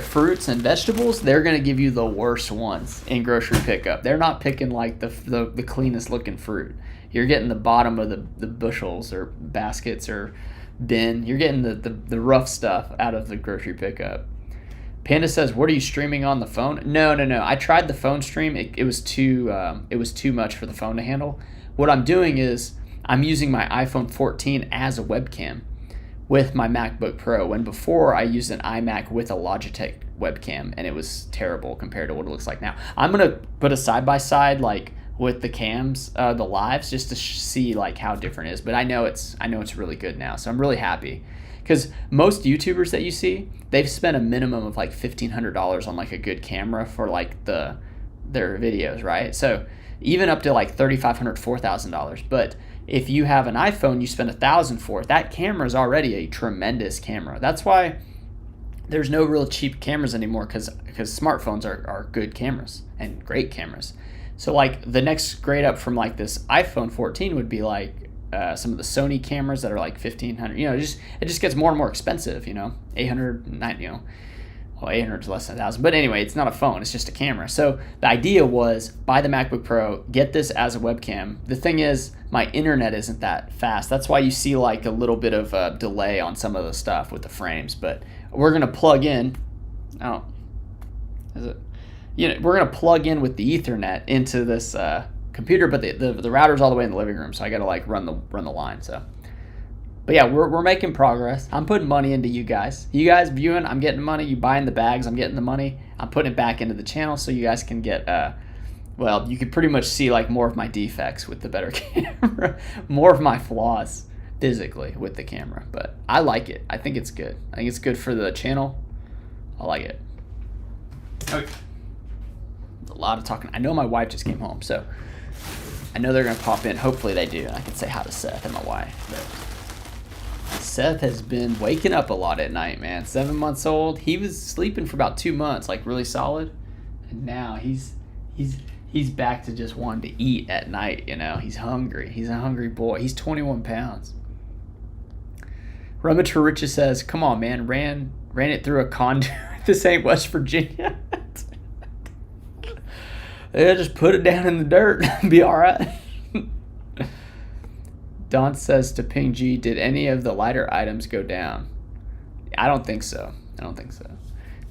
Speaker 1: fruits and vegetables, they're going to give you the worst ones in grocery pickup. They're not picking like the cleanest looking fruit. You're getting the bottom of the bushels or baskets or bin. You're getting the rough stuff out of the grocery pickup. Panda says, what are you streaming on the phone? No. I tried the phone stream. It was too much for the phone to handle. What I'm doing is I'm using my iPhone 14 as a webcam with my MacBook Pro, when before I used an iMac with a Logitech webcam, and it was terrible compared to what it looks like now. I'm going to put a side-by-side with the cams, the lives, just to see how different it is. But I know it's really good now, so I'm really happy. Because most YouTubers that you see, they've spent a minimum of $1,500 on a good camera for their videos, right? So even up to $3,500, $4,000. But if you have an iPhone, you spend $1,000 for it. That camera is already a tremendous camera. That's why there's no real cheap cameras anymore, because smartphones are good cameras and great cameras. So the next grade up from this iPhone 14 would be some of the Sony cameras that are $1,500. It just gets more and more expensive. 800, 800 is less than 1,000. But anyway, it's not a phone. It's just a camera. So the idea was, buy the MacBook Pro, get this as a webcam. The thing is, my internet isn't that fast. That's why you see a little bit of a delay on some of the stuff with the frames. But we're going to plug in. We're going to plug in with the Ethernet into this computer, but the router's all the way in the living room, so I got to run the line. So But yeah, we're making progress. I'm putting money into you guys. You guys viewing, I'm getting money. You buying the bags, I'm getting the money. I'm putting it back into the channel so you guys can get, well, you could pretty much see like more of my defects with the better camera, more of my flaws physically with the camera. But I like it. I think it's good. I think it's good for the channel. I like it. Okay. A lot of talking. I know my wife just came home, so I know they're gonna pop in. Hopefully they do, and I can say hi to Seth and my wife. But Seth has been waking up a lot at night, man. 7 months old. He was sleeping for about 2 months, like really solid, and now he's back to just wanting to eat at night. You know, he's hungry. He's a hungry boy. He's 21 pounds. Rummage for Riches says, "Come on, man. Ran it through a conduit. This ain't West Virginia." Yeah, just put it down in the dirt. Be all right. Don says to Ping G, "Did any of the lighter items go down?" I don't think so.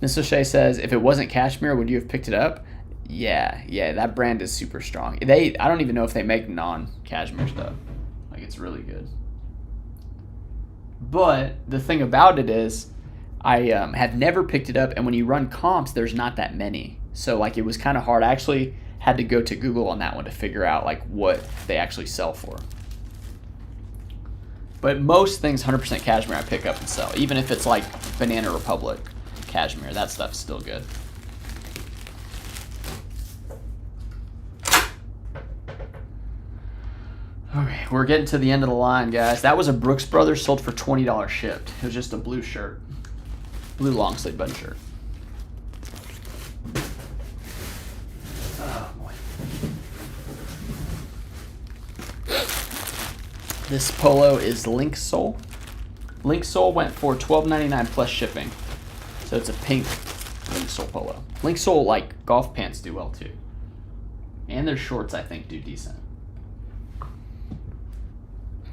Speaker 1: Miss O'Shea says, "If it wasn't cashmere, would you have picked it up?" Yeah, that brand is super strong. I don't even know if they make non-cashmere stuff. Like, it's really good. But the thing about it is, I have never picked it up, and when you run comps, there's not that many. So like it was kind of hard. I actually had to go to Google on that one to figure out like what they actually sell for. But most things 100% cashmere I pick up and sell, even if it's like Banana Republic cashmere. That stuff's still good. Okay, we're getting to the end of the line, guys. That was a Brooks Brothers, sold for $20 shipped. It was just a blue shirt, blue long sleeve button shirt. Oh boy. This polo is Link Sole. Link Sole went for $12.99 plus shipping. So it's a pink Link Sole polo. Link Sole, like, golf pants do well too. And their shorts, I think, do decent.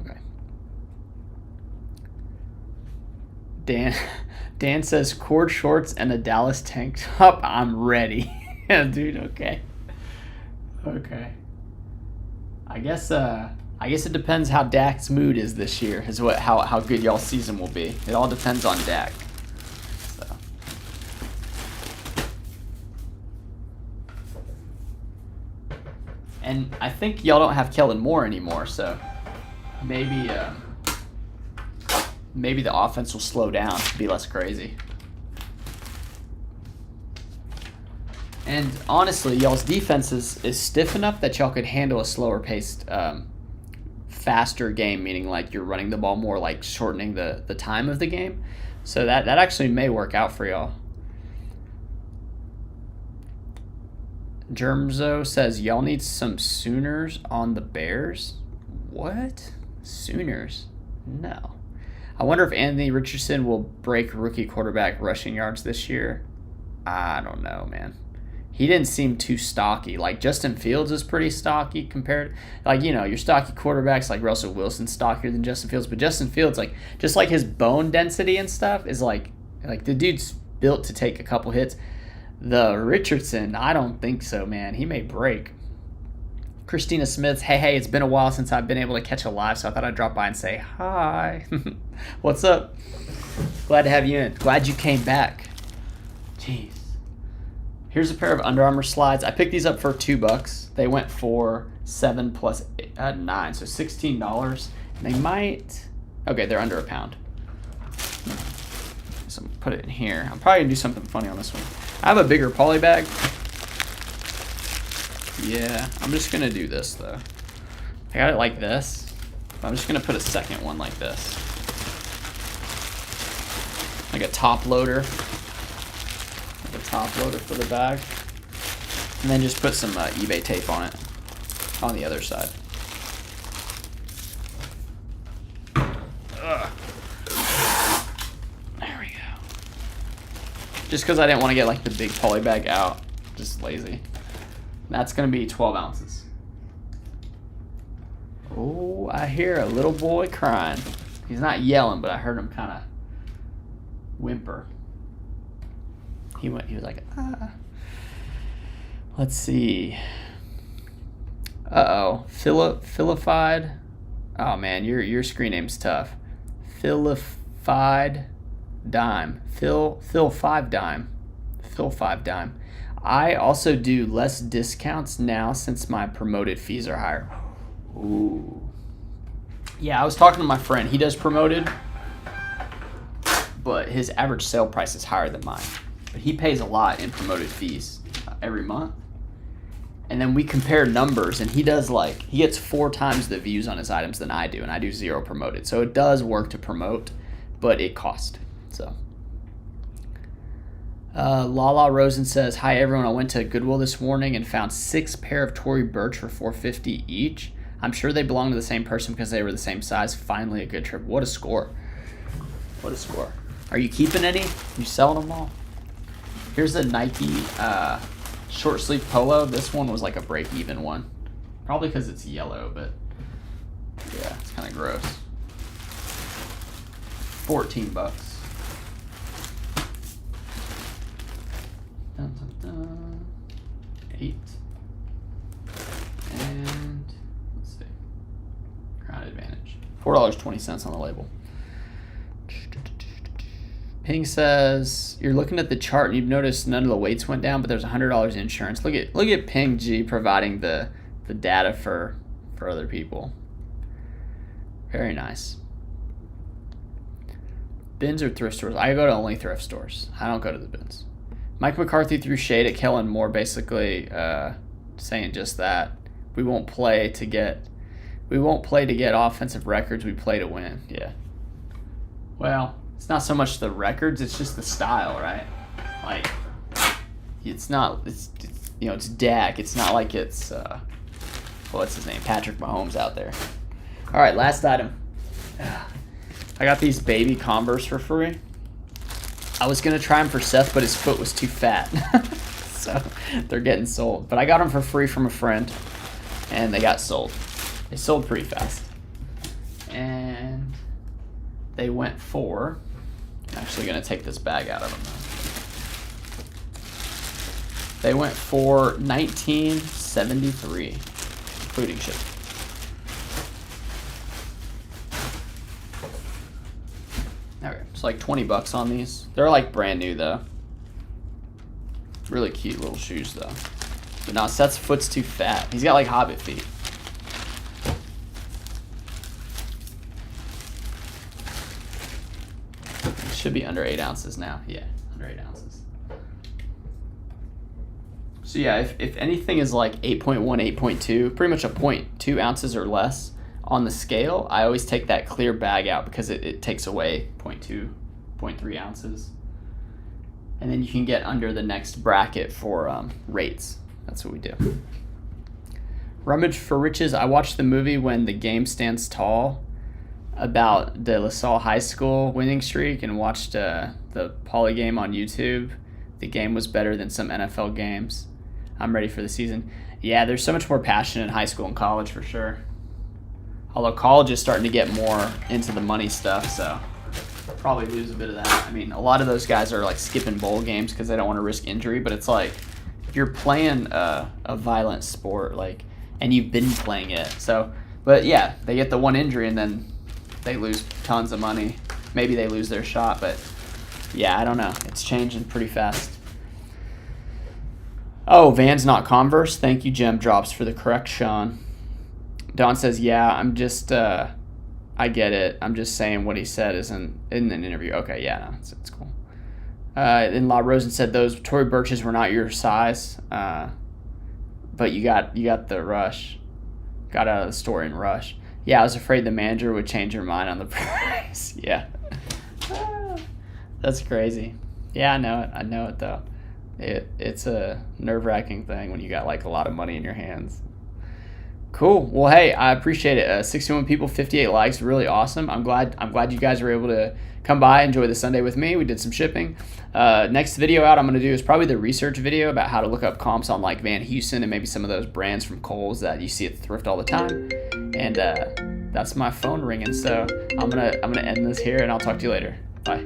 Speaker 1: Okay. Dan says cord shorts and a Dallas tank top. I'm ready. Yeah, dude, okay. Okay. I guess it depends how Dak's mood is this year, is how good y'all's season will be. It all depends on Dak. So. And I think y'all don't have Kellen Moore anymore, so maybe the offense will slow down, be less crazy. And honestly, y'all's defense is stiff enough that y'all could handle a slower paced, faster game, meaning like you're running the ball more, like shortening the time of the game. So that actually may work out for y'all. Germzo says, y'all need some Sooners on the Bears? What? Sooners? No. I wonder if Anthony Richardson will break rookie quarterback rushing yards this year. I don't know, man. He didn't seem too stocky. Like, Justin Fields is pretty stocky compared. Like, you know, your stocky quarterbacks like Russell Wilson's stockier than Justin Fields. But Justin Fields, like, just like his bone density and stuff is like the dude's built to take a couple hits. The Richardson, I don't think so, man. He may break. Christina Smith, hey, it's been a while since I've been able to catch a live, so I thought I'd drop by and say hi. What's up? Glad to have you in. Glad you came back. Jeez. Here's a pair of Under Armour slides. I picked these up for $2. They went for 7 plus 9, so $16. And they might... Okay, they're under a pound. So I'm gonna put it in here. I'm probably going to do something funny on this one. I have a bigger poly bag. Yeah, I'm just going to do this, though. I got it like this. I'm just going to put a second one like this. Like a top loader. Like a top loader for the bag. And then just put some eBay tape on it. On the other side. Ugh. There we go. Just because I didn't want to get like the big poly bag out. Just lazy. That's going to be 12 ounces. Oh, I hear a little boy crying. He's not yelling, but I heard him kind of whimper. He was like, ah. Let's see. Uh-oh. Philified. Oh, man, your screen name's tough. Philified Dime. Phil 5 Dime. Phil 5 Dime. I also do less discounts now since my promoted fees are higher. Ooh. Yeah, I was talking to my friend. He does promoted, but his average sale price is higher than mine. But he pays a lot in promoted fees every month. And then we compare numbers, and he gets 4 times the views on his items than I do, and I do 0 promoted. So it does work to promote, but it costs. So. Lala Rosen says, hi everyone, I went to Goodwill this morning and found 6 pair of Tory Burch for $4.50 each. I'm sure they belong to the same person because they were the same size. Finally a good trip. What a score. What a score. Are you keeping any? You selling them all? Here's a Nike short sleeve polo. This one was like a break even one. Probably because it's yellow, but yeah, it's kind of gross. 14 bucks. Dun, dun, dun. 8. And let's see. Crown Advantage. $4.20 on the label. Ping says you're looking at the chart and you've noticed none of the weights went down, but there's $100 in insurance. Look at Ping G providing the data for other people. Very nice. Bins or thrift stores? I go to only thrift stores. I don't go to the bins. Mike McCarthy threw shade at Kellen Moore, basically saying just that. We won't play to get offensive records. We play to win. Yeah. Well, it's not so much the records; it's just the style, right? Like, it's Dak. It's not like it's what's his name, Patrick Mahomes out there. All right, last item. I got these baby Converse for free. I was going to try them for Seth, but his foot was too fat. So they're getting sold. But I got them for free from a friend, and they got sold. They sold pretty fast. And they went for... I'm actually going to take this bag out of them. They went for $19.73, including shipping. Okay, it's like 20 bucks on these. They're like brand new though. Really cute little shoes though. But no, Seth's foot's too fat. He's got like hobbit feet. It should be under 8 ounces now. Yeah, under 8 ounces. So yeah, if anything is like 8.1, 8.2, pretty much a 0.2 ounces or less on the scale, I always take that clear bag out because it takes away 0.2, 0.3 ounces. And then you can get under the next bracket for rates. That's what we do. Rummage for Riches. I watched the movie When the Game Stands Tall about De La Salle High School winning streak and watched the Poly game on YouTube. The game was better than some NFL games. I'm ready for the season. Yeah, there's so much more passion in high school and college for sure. Although college is starting to get more into the money stuff, so probably lose a bit of that. I mean, a lot of those guys are like skipping bowl games because they don't want to risk injury, but it's like if you're playing a violent sport, like, and you've been playing it, so, but yeah, they get the one injury and then they lose tons of money. Maybe they lose their shot, but yeah, I don't know. It's changing pretty fast. Oh, Vans, not Converse. Thank you, Gem Drops, for the correction. Don says, yeah, I'm just, I get it. I'm just saying what he said isn't in an interview. Okay, yeah, no, it's cool. And La Rosen said those Tory Burches were not your size, but you got the rush. Got out of the store in rush. Yeah, I was afraid the manager would change her mind on the price. Yeah. That's crazy. Yeah, I know it. I know it, though. It's a nerve-wracking thing when you got, like, a lot of money in your hands. Cool. Well, hey, I appreciate it. 61 people, 58 likes, really awesome. I'm glad you guys were able to come by, enjoy the Sunday with me. We did some shipping. Next video out I'm going to do is probably the research video about how to look up comps on like Van Heusen and maybe some of those brands from Kohl's that you see at the thrift all the time. And that's my phone ringing, so I'm gonna end this here, and I'll talk to you later. Bye.